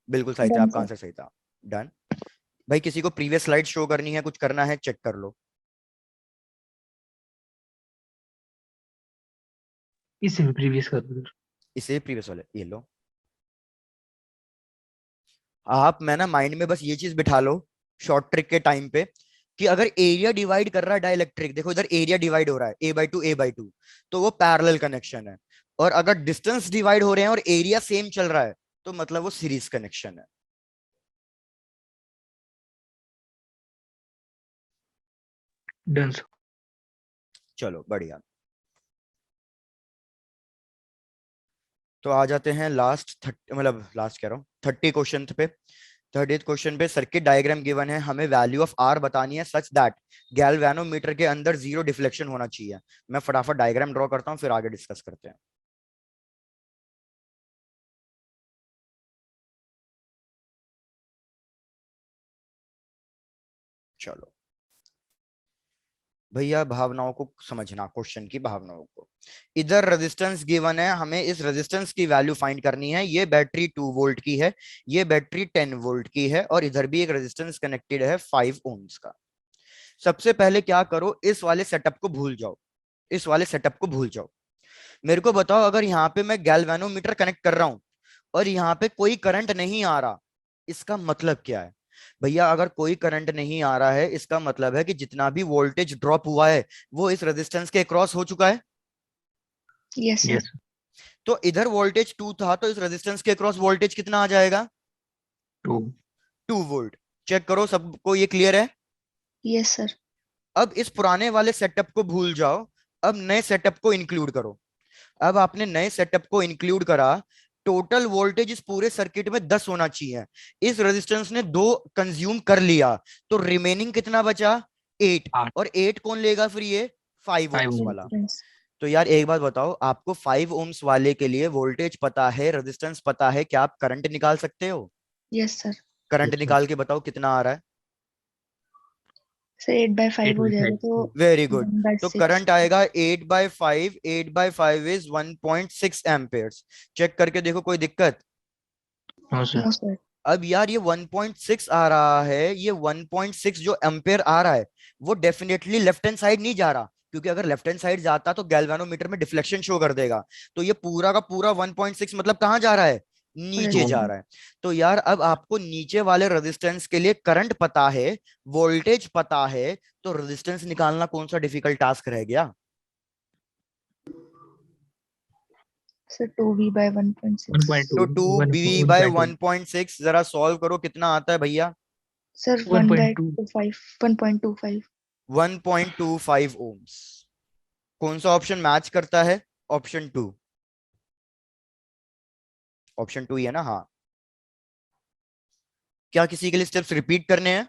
S1: बिल्कुल सही था,
S2: Done,
S1: आपका
S2: sir.
S1: आंसर सही था। डन। भाई किसी को प्रीवियस स्लाइड शो करनी है, कुछ करना है, चेक कर लो।
S3: इससे भी previous कर दो।
S1: इसे प्रीवियस वाले ये लो। आप मैं ना माइंड में बस ये चीज बिठा लो शॉर्ट ट्रिक के टाइम पे, कि अगर एरिया डिवाइड कर रहा है डाइलेक्ट्रिक, देखो इधर एरिया डिवाइड हो रहा है A/2 A/2, तो वो पैरेलल कनेक्शन है। और अगर डिस्टेंस डिवाइड हो रहे हैं और एरिया सेम चल रहा है, तो मतलब वो सीरीज कनेक्शन है।
S3: Done, sir.
S1: चलो बढ़िया। तो आ जाते हैं लास्ट 30, मतलब लास्ट कह रहा हूँ 30 क्वेश्चन पे। 30th क्वेश्चन पे सर्किट डायग्राम गिवन है, हमें वैल्यू ऑफ आर बतानी है सच दैट गैल्वेनोमीटर के अंदर 0 डिफ्लेक्शन होना चाहिए। मैं फटाफट डायग्राम ड्रॉ करता हूँ, फिर आगे डिस्कस करते हैं। चलो भैया भावनाओं को समझना, क्वेश्चन की भावनाओं को। इधर रेजिस्टेंस गिवन है, हमें इस रेजिस्टेंस की वैल्यू फाइंड करनी है। ये बैटरी 2 वोल्ट की है, ये बैटरी 10 वोल्ट की है, और इधर भी एक रेजिस्टेंस कनेक्टेड है 5 ओम्स का। सबसे पहले क्या करो, इस वाले सेटअप को भूल जाओ, इस वाले सेटअप को भूल जाओ। मेरे को बताओ, अगर यहाँ पे मैं गैल्वेनोमीटर कनेक्ट कर रहा हूं और यहाँ पे कोई करंट नहीं आ रहा, इसका मतलब क्या है? भैया अगर कोई करंट नहीं आ रहा है, इसका मतलब है कि जितना भी वोल्टेज ड्रॉप हुआ है वो इस रेजिस्टेंस के क्रॉस हो चुका है।
S2: Yes, sir.
S3: Yes.
S1: तो इधर वोल्टेज 2 था, तो इस रेजिस्टेंस के क्रॉस वोल्टेज कितना आ जाएगा?
S3: 2.
S1: 2 वोल्ट। चेक करो सबको ये क्लियर है?
S2: Yes, sir.
S1: अब इस पुराने वाले सेटअप को भूल जाओ, अब नए सेटअप को इंक्लूड करो। अब आपने नए सेटअप को इंक्लूड करा, टोटल वोल्टेज इस पूरे सर्किट में 10 होना चाहिए। इस रेजिस्टेंस ने 2 कंज्यूम कर लिया, तो रिमेनिंग कितना बचा? 8।
S3: 8.
S1: और 8 कौन लेगा फिर? ये 5
S3: 5
S1: ओम्स
S3: ohm.
S1: वाला।
S2: Difference.
S1: तो यार एक बात बताओ, आपको 5 ओम्स वाले के लिए वोल्टेज पता है, रेजिस्टेंस पता है, क्या आप करंट निकाल सकते हो?
S2: Yes, sir.
S1: Current
S3: Yes, sir.
S1: निकाल के बताओ कितना आ रहा है।
S2: सर 8/5
S3: 8
S2: हो
S3: by
S2: जाएगा
S3: 5.
S2: तो
S1: वेरी गुड। तो
S2: 1/6.
S1: करंट आएगा 8/5, 8/5 इज 1.6 एम्पेयर्स। चेक करके देखो कोई दिक्कत?
S3: No, sir.
S2: No sir.
S1: अब यार ये 1.6 आ रहा है, ये 1.6 जो एम्पेयर आ रहा है, वो डेफिनेटली लेफ्ट हैंड साइड नहीं जा रहा, क्योंकि अगर लेफ्ट हैंड साइड जाता तो गैल्वेनोमीटर में डिफ्लेक्शन शो कर देगा। तो ये पूरा का पूरा 1.6 मतलब कहाँ जा रहा है? नीचे जा
S3: Ohm.
S1: रहा है। तो यार अब आपको नीचे वाले रेजिस्टेंस के लिए करंट पता है, वोल्टेज पता है, तो रेजिस्टेंस निकालना कौन सा डिफिकल्ट टास्क रह गया?
S2: Sir 2V/1.6.
S3: 1.2.
S1: तो 2b बाय
S3: 1.2.
S1: 1.6 जरा सॉल्व करो, कितना आता है भैया?
S2: सर
S3: 1.2.
S2: 1/25
S1: 1.25 ओम्स। कौन सा ऑप्शन मैच करता है? ऑप्शन 2। ऑप्शन 2 ही है ना? हाँ। क्या किसी के लिए स्टेप्स रिपीट करने हैं?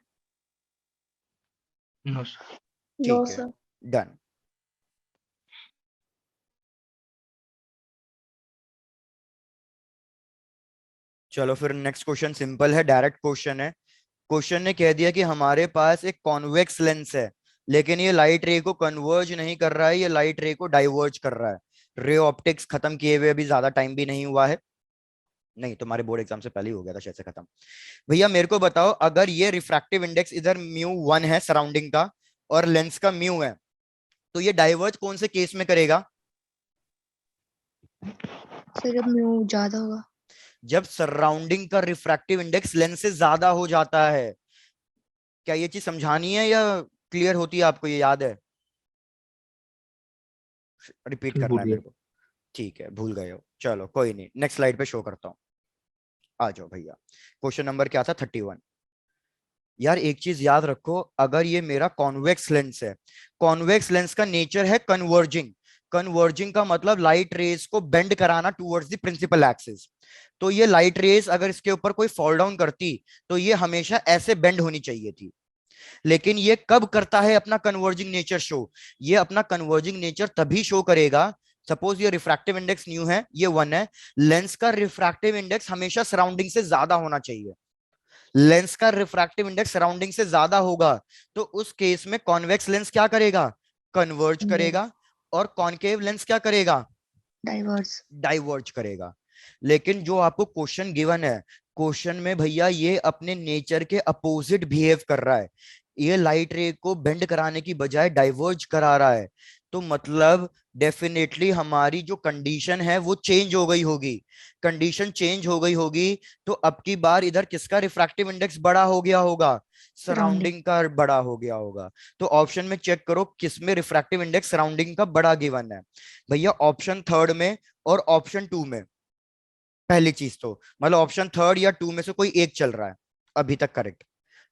S3: No, sir.
S2: नो
S1: ठीक है,
S2: सर.
S1: डन। चलो फिर नेक्स्ट क्वेश्चन सिंपल है, डायरेक्ट क्वेश्चन है। क्वेश्चन ने कह दिया कि हमारे पास एक कॉन्वेक्स लेंस है, लेकिन ये लाइट रे को कन्वर्ज नहीं कर रहा है, ये लाइट रे को डाइवर्ज कर रहा है। रे ऑप्टिक्स खत्म किए हुए अभी ज्यादा टाइम भी नहीं हुआ है, नहीं तुम्हारे बोर्ड एग्जाम से पहले ही हो गया था शायद से खत्म। भैया मेरे को बताओ, अगर ये रिफ्रैक्टिव इंडेक्स इधर μ1 है सराउंडिंग का, और लेंस का म्यू है, तो ये डाइवर्ज कौन से केस में करेगा?
S2: सर जब म्यू ज्यादा होगा.
S1: जब सराउंडिंग का रिफ्रैक्टिव इंडेक्स लेंस से ज्यादा हो जाता है। क्या ये चीज समझानी है या क्लियर होती है आपको, ये याद है? रिपीट करना है
S3: भूल गया.
S1: मेरे को? ठीक है भूल गए हो, चलो कोई नहीं, नेक्स्ट स्लाइड पे शो करता हूँ। आ जाओ भैया। क्वेश्चन नंबर क्या था? 31। यार एक चीज याद रखो, अगर ये मेरा कॉन्वेक्स लेंस है, कॉन्वेक्स लेंस का नेचर है कन्वर्जिंग। कन्वर्जिंग का मतलब लाइट रेज को बेंड कराना टुवर्ड्स द प्रिंसिपल एक्सिस। तो ये लाइट रेज अगर इसके ऊपर कोई फॉल डाउन करती तो ये हमेशा ऐसे बेंड होनी चाहिए थी। लेकिन ये कब करता है अपना कन्वर्जिंग नेचर शो? ये अपना कन्वर्जिंग नेचर तभी शो करेगा, सपोज ये रिफ्रैक्टिव इंडेक्स न्यू है, ये 1 है, लेंस का रिफ्रैक्टिव इंडेक्स हमेशा सराउंडिंग से ज्यादा होना चाहिए। लेंस का रिफ्रैक्टिव इंडेक्स सराउंडिंग से ज्यादा होगा तो उस केस में कॉन्वेक्स लेंस क्या करेगा? कन्वर्ज करेगा। और कॉनकेव लेंस क्या करेगा?
S2: डाइवर्स।
S1: डाइवर्ज करेगा। लेकिन जो आपको क्वेश्चन गिवन है, क्वेश्चन में भैया ये अपने नेचर के अपोजिट बिहेव कर रहा है। ये लाइट रे को बेंड कराने की बजाय डाइवर्ज करा रहा है। तो मतलब डेफिनेटली हमारी जो कंडीशन है वो चेंज हो गई होगी। कंडीशन चेंज हो गई होगी तो अब की बार इधर किसका रिफ्रैक्टिव इंडेक्स बड़ा हो गया होगा?
S2: सराउंडिंग।
S1: सराउंडिंग का बड़ा हो गया होगा। तो ऑप्शन में चेक करो किसमें रिफ्रैक्टिव इंडेक्स सराउंडिंग का बड़ा गिवन है। भैया ऑप्शन थर्ड में और ऑप्शन टू में। पहली चीज तो मतलब ऑप्शन थर्ड या टू में से कोई एक चल रहा है अभी तक करेक्ट।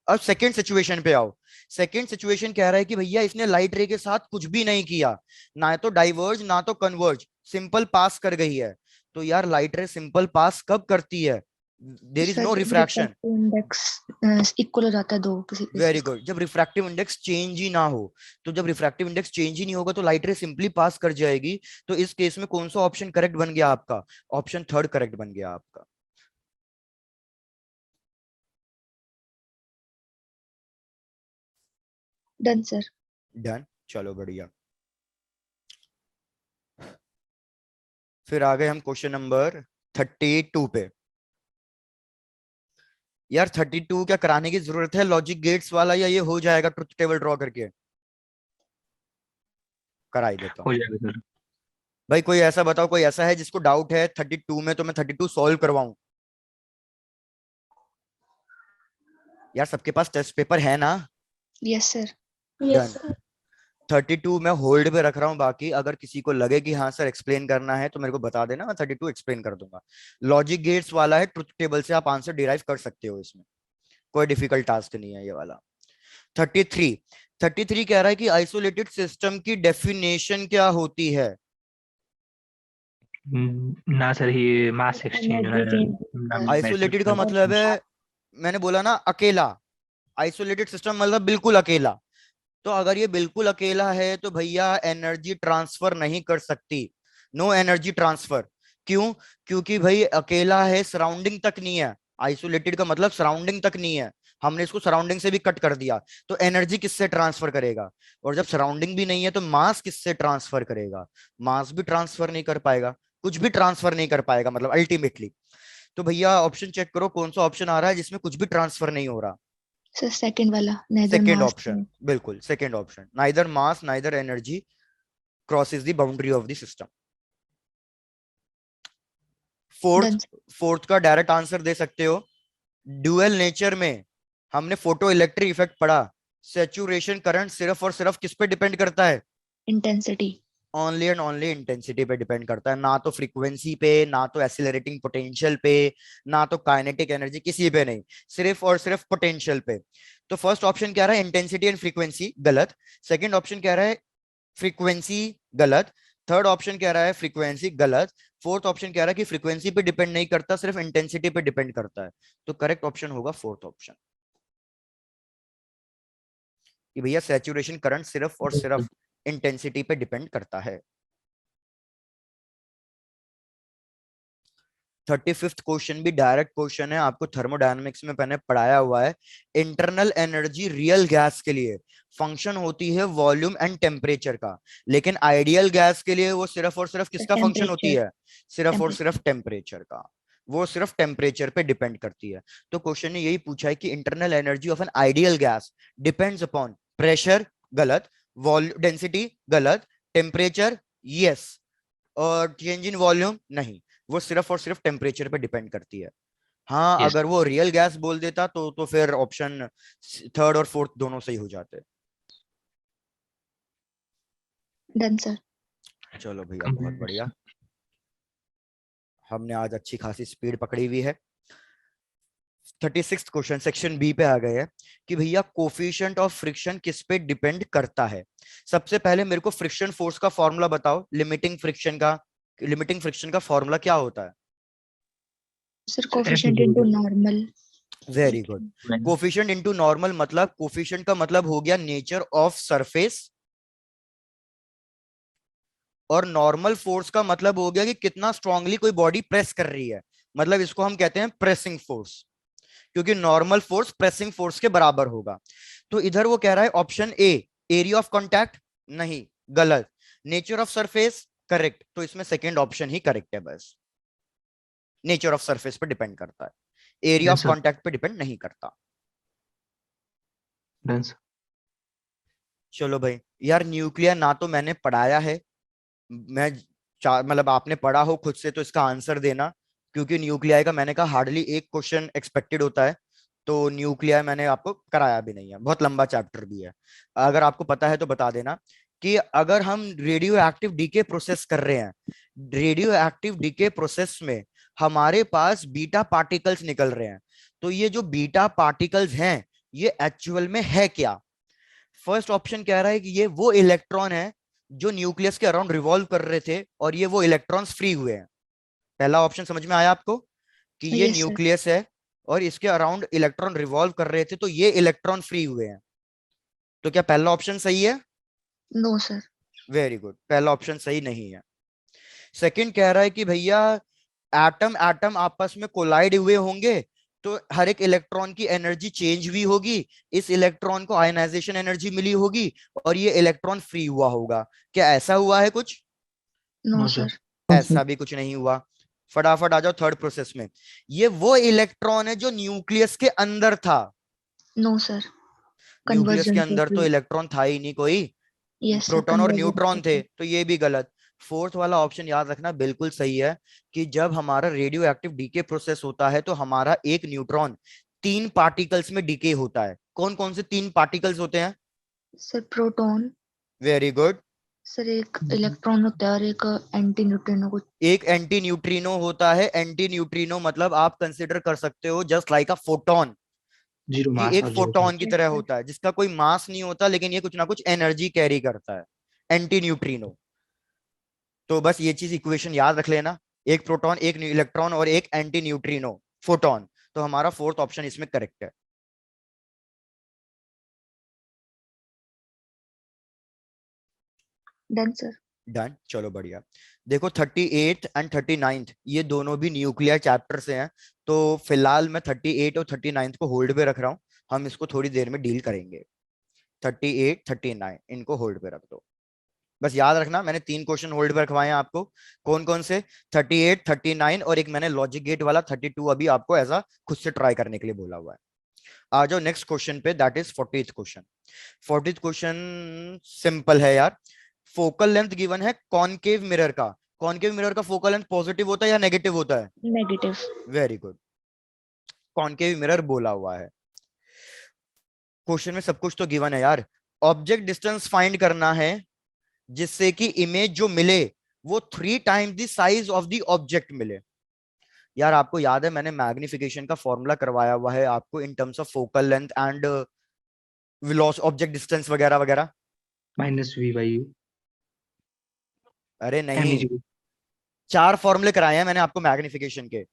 S1: अब सेकंड सिचुएशन पे आओ। सेकंड सिचुएशन कह रहा है कि भैया इसने लाइट रे के साथ कुछ भी नहीं किया, ना तो डाइवर्ज ना तो कन्वर्ज, सिंपल पास कर गई है। तो यार लाइट रे सिंपल पास कब करती है? There is
S2: sir
S1: no refraction.
S2: Refractive index equal हो जाता है दो किसी
S1: वेरी
S2: केसेस का।
S1: गुड, जब रिफ्रैक्टिव इंडेक्स चेंज ही ना हो। तो जब रिफ्रैक्टिव इंडेक्स चेंज ही नहीं होगा तो लाइट रे सिंपली पास कर जाएगी। तो इस केस में कौन सा ऑप्शन करेक्ट बन गया आपका? ऑप्शन थर्ड करेक्ट बन गया आपका।
S2: Done sir.
S1: डन, चलो बढ़िया। फिर आ गए हम क्वेश्चन नंबर 32 पे। यार 32 क्या कराने की जरूरत है लॉजिक गेट्स वाला, या ये हो जाएगा ट्रुथ टेबल ड्रॉ करके? करा ही देता हूँ।
S3: हो जाएगा सर।
S1: भाई कोई ऐसा बताओ, कोई ऐसा है जिसको डाउट है 32 में तो मैं 32 सॉल्व करवाऊं? यार सबके पास टेस्ट पेपर है ना?
S2: Yes sir.
S1: डन। 32 मैं होल्ड पे रख रहा हूँ, बाकी अगर किसी को लगे कि हाँ सर एक्सप्लेन करना है तो मेरे को बता देना, मैं 32 एक्सप्लेन कर दूंगा। लॉजिक गेट्स वाला है, ट्रुथ टेबल से आप आंसर डिराइव कर सकते हो, इसमें कोई डिफिकल्ट टास्क नहीं है ये वाला। 33। 33 कह रहा है कि आइसोलेटेड सिस्टम की डेफिनेशन क्या होती है?
S3: ना सर, ये मास एक्सचेंज
S2: एनर्जी चेंज
S1: आइसोलेटेड का
S2: और
S1: मतलब है, मैंने बोला ना अकेला। आइसोलेटेड सिस्टम मतलब बिल्कुल अकेला। तो अगर ये बिल्कुल अकेला है तो भैया एनर्जी ट्रांसफर नहीं कर सकती। No energy transfer. क्यों? क्योंकि भाई अकेला है, सराउंडिंग तक नहीं है। आइसोलेटेड का मतलब सराउंडिंग तक नहीं है, हमने इसको सराउंडिंग से भी कट कर दिया। तो एनर्जी किससे ट्रांसफर करेगा? और जब सराउंडिंग भी नहीं है तो मास किससे ट्रांसफर करेगा? मास भी ट्रांसफर नहीं कर पाएगा, कुछ भी ट्रांसफर नहीं कर पाएगा मतलब अल्टीमेटली। तो भैया ऑप्शन चेक करो कौन सा ऑप्शन आ रहा है जिसमें कुछ भी ट्रांसफर नहीं हो रहा।
S2: सर सेकंड वाला नेदर
S1: सेकेंड
S2: मास।
S1: ऑप्शन, बिल्कुल second option, neither mass neither energy crosses the boundary of the system. Fourth.
S2: Done.
S1: Fourth का डायरेक्ट आंसर दे सकते हो। ड्यूअल नेचर में हमने फोटो इलेक्ट्रिक इफेक्ट पढ़ा। सेचुरेशन करंट सिर्फ और सिर्फ किस पे डिपेंड करता है?
S2: Intensity.
S1: Only and only intensity पे डिपेंड करता है, ना तो फ्रीक्वेंसी पे, ना तो एक्सीलरेटिंग पोटेंशियल पे, ना तो काइनेटिक एनर्जी, किसी पे नहीं, सिर्फ और सिर्फ पोटेंशियल पे। तो फर्स्ट ऑप्शन कह रहा है इंटेंसिटी एंड फ्रीक्वेंसी, गलत। सेकंड ऑप्शन कह रहा है फ्रीक्वेंसी, गलत। थर्ड ऑप्शन कह रहा है फ्रीक्वेंसी, गलत। फोर्थ ऑप्शन कह रहा है कि फ्रीक्वेंसी पे डिपेंड नहीं करता, सिर्फ इंटेंसिटी पे डिपेंड करता है। तो करेक्ट ऑप्शन होगा फोर्थ ऑप्शन, कि भैया सैचुरेशन करंट सिर्फ और सिर्फ इंटेंसिटी पे डिपेंड करता है। 35th क्वेश्चन भी डायरेक्ट क्वेश्चन है, आपको थर्मोडायनेमिक्स में मैंने पढ़ाया हुआ है। इंटरनल एनर्जी रियल गैस के लिए फंक्शन होती है वॉल्यूम एंड टेम्परेचर का, लेकिन आइडियल गैस के लिए वो सिर्फ और सिर्फ किसका फंक्शन होती
S2: टेम्परेचर।
S1: है? सिर्फ और
S2: टेम्परेचर।
S1: सिर्फ टेम्परेचर का। वो सिर्फ टेम्परेचर पे डिपेंड करती है। तो क्वेश्चन ने यही पूछा है कि internal energy of an ideal gas depends upon pressure, गलत। वॉल्यूम डेंसिटी, गलत। Temperature, yes. और चेंज इन वॉल्यूम, नहीं। वो सिर्फ और सिर्फ टेम्परेचर पे डिपेंड करती है। हाँ
S3: यस।
S1: अगर वो रियल गैस बोल देता तो फिर ऑप्शन थर्ड और फोर्थ दोनों सही हो जाते।
S2: Done sir.
S1: चलो भैया बहुत बढ़िया, हमने आज अच्छी खासी स्पीड पकड़ी हुई है। 36 क्वेश्चन सेक्शन बी पे आ गए हैं कि भैया कोफिशिएंट ऑफ फ्रिक्शन किस पे डिपेंड करता है। सबसे पहले मेरे को फ्रिक्शन फोर्स का फॉर्मूला बताओ, लिमिटिंग फ्रिक्शन का फॉर्मूला क्या होता है?
S2: Sir
S3: F
S2: coefficient
S3: is
S2: into
S3: equal
S2: normal.
S1: Very good.
S3: to N.
S1: Coefficient into normal मतलब कोफिशिएंट का मतलब हो गया नेचर ऑफ सरफेस, और नॉर्मल फोर्स का मतलब हो गया कि कितना स्ट्रांगली कोई बॉडी प्रेस कर रही है, मतलब इसको हम कहते हैं प्रेसिंग फोर्स, क्योंकि नॉर्मल फोर्स प्रेसिंग फोर्स के बराबर होगा। तो इधर वो कह रहा है option A area of contact, नहीं गलत। नेचर ऑफ सरफेस करेक्ट, तो इसमें सेकंड ऑप्शन ही करेक्ट है बस। नेचर ऑफ सरफेस पे डिपेंड करता है, area
S3: Done,
S1: of
S3: sir.
S1: Contact पे डिपेंड नहीं करता।
S3: Done, sir.
S1: चलो भाई, यार न्यूक्लियर ना तो मैंने पढ़ाया है, मैं मतलब आपने पढ़ा हो खुद से तो इसका आंसर देना, क्योंकि न्यूक्लियर का मैंने कहा हार्डली एक क्वेश्चन एक्सपेक्टेड होता है, तो न्यूक्लियर मैंने आपको कराया भी नहीं है, बहुत लंबा चैप्टर भी है। अगर आपको पता है तो बता देना कि अगर हम रेडियो एक्टिव डीके प्रोसेस कर रहे हैं, रेडियो एक्टिव डीके प्रोसेस में हमारे पास बीटा पार्टिकल्स निकल रहे हैं, तो ये जो बीटा पार्टिकल्स हैं ये एक्चुअल में है क्या? फर्स्ट ऑप्शन कह रहा है कि ये वो इलेक्ट्रॉन है जो न्यूक्लियस के अराउंड रिवॉल्व कर रहे थे और ये वो इलेक्ट्रॉन्स फ्री हुए हैं। पहला ऑप्शन समझ में आया आपको कि ये
S2: यस सर।
S1: न्यूक्लियस है और इसके अराउंड इलेक्ट्रॉन रिवॉल्व कर रहे थे, तो ये इलेक्ट्रॉन फ्री हुए हैं। तो क्या पहला ऑप्शन सही है?
S2: No sir.
S1: वेरी गुड, पहला ऑप्शन सही नहीं है। सेकंड कह रहा है कि भैया एटम एटम आपस में कोलाइड हुए होंगे, तो हर एक इलेक्ट्रॉन की एनर्जी चेंज हुई होगी, इस इलेक्ट्रॉन को आयनाइजेशन एनर्जी मिली होगी और ये इलेक्ट्रॉन फ्री हुआ होगा। क्या ऐसा हुआ है कुछ?
S2: No
S3: No, sir.
S2: सर।
S1: ऐसा भी कुछ नहीं हुआ। फटाफट आ जाओ थर्ड प्रोसेस में। ये वो इलेक्ट्रॉन है जो न्यूक्लियस के अंदर था।
S2: No sir.
S1: न्यूक्लियस के
S2: कन्वर्जन के
S1: अंदर तो
S2: थ्रू।
S1: इलेक्ट्रॉन था ही नहीं कोई,
S2: यस सर,
S1: प्रोटॉन और
S2: कन्वर्जन के
S1: न्यूट्रॉन थे,
S2: थ्रू।
S1: तो ये भी गलत। फोर्थ वाला ऑप्शन याद रखना बिल्कुल सही है कि जब हमारा रेडियो एक्टिव डीके प्रोसेस होता है तो हमारा एक न्यूट्रॉन तीन पार्टिकल्स में डीके होता है। कौन कौन से तीन पार्टिकल्स होते हैं?
S2: Sir proton.
S1: Very good.
S2: Sir एक इलेक्ट्रॉन होता है और एक एंटी न्यूट्रिनो कुछ।
S1: एक एंटी न्यूट्रिनो होता है, एंटी न्यूट्रिनो मतलब आप कंसिडर कर सकते हो just like a photon,
S3: Zero
S1: कि
S3: mass
S1: एक
S3: or zero
S1: फोटोन
S3: charge.
S1: की
S2: यस
S1: तरह
S2: सर।
S1: होता है जिसका कोई मास नहीं होता, लेकिन ये कुछ ना कुछ एनर्जी कैरी करता है, एंटी न्यूट्रिनो। तो बस ये चीज इक्वेशन याद रख लेना, एक प्रोटॉन एक इलेक्ट्रॉन और एक एंटी न्यूट्रिनो फोटोन। तो हमारा फोर्थ ऑप्शन इसमें करेक्ट है।
S2: Done sir.
S1: डन, चलो बढ़िया। देखो 38 एंड 39 ये दोनों भी न्यूक्लियर चैप्टर से हैं, तो फिलहाल मैं 38 और 39 को होल्ड पे रख रहा हूँ, हम इसको थोड़ी देर में डील करेंगे। 38 39 इनको होल्ड पे रख दो। बस याद रखना मैंने तीन क्वेश्चन होल्ड पे रखवाए हैं आपको। कौन कौन से? 38 39 और एक मैंने लॉजिक गेट वाला 32 अभी आपको ऐसा खुद से ट्राई करने के लिए बोला हुआ है। आ जाओ नेक्स्ट क्वेश्चन पे, that is 40th question. 40th question simple है यार। फोकल लेंथ गिवन है कॉनकेव मिरर का, कॉनकेव मिरर का फोकल लेंथ पॉजिटिव होता है या नेगेटिव होता है?
S2: Negative.
S1: Very good, concave mirror बोला हुआ है। क्वेश्चन में सब कुछ तो गिवन है यार। ऑब्जेक्ट डिस्टेंस फाइंड करना है जिससे कि इमेज जो मिले वो 3 times the size of the object मिले। यार आपको याद है मैंने मैग्निफिकेशन का फॉर्मूला करवाया हुआ है आपको in terms of focal length and वेलोस object distance वगैरह वगैरह।
S3: Minus V by U.
S1: अरे
S3: M
S1: नहीं,
S3: is equal.
S1: चार फॉर्मूले कराए हैं मैंने आपको मैग्निफिकेशन के,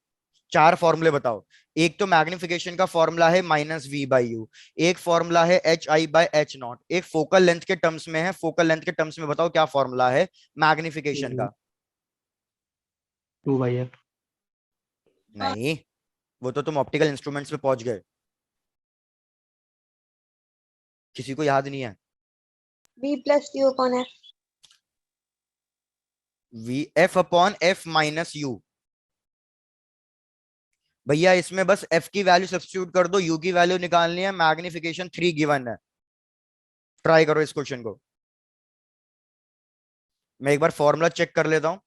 S1: चार फॉर्मूले बताओ। एक तो मैग्निफिकेशन का फॉर्मूला है -v/u, एक फॉर्मूला है hi/h0, एक फोकल लेंथ के टर्म्स में है, फोकल लेंथ के टर्म्स में बताओ क्या फॉर्मूला है मैग्निफिकेशन का?
S3: 2 by F.
S1: नहीं, वो तो तुम ऑप्टिकल इंस्ट्रूमेंट्स पे पहुंच गए, किसी को याद नहीं है?
S4: V+U/F।
S1: f/f-u। भैया इसमें बस f की वैल्यू सब्स्टिट्यूट कर दो, u की वैल्यू निकालनी है, मैग्निफिकेशन 3 गिवन है। ट्राई करो इस क्वेश्चन को, मैं एक बार फॉर्मूला चेक कर लेता हूं।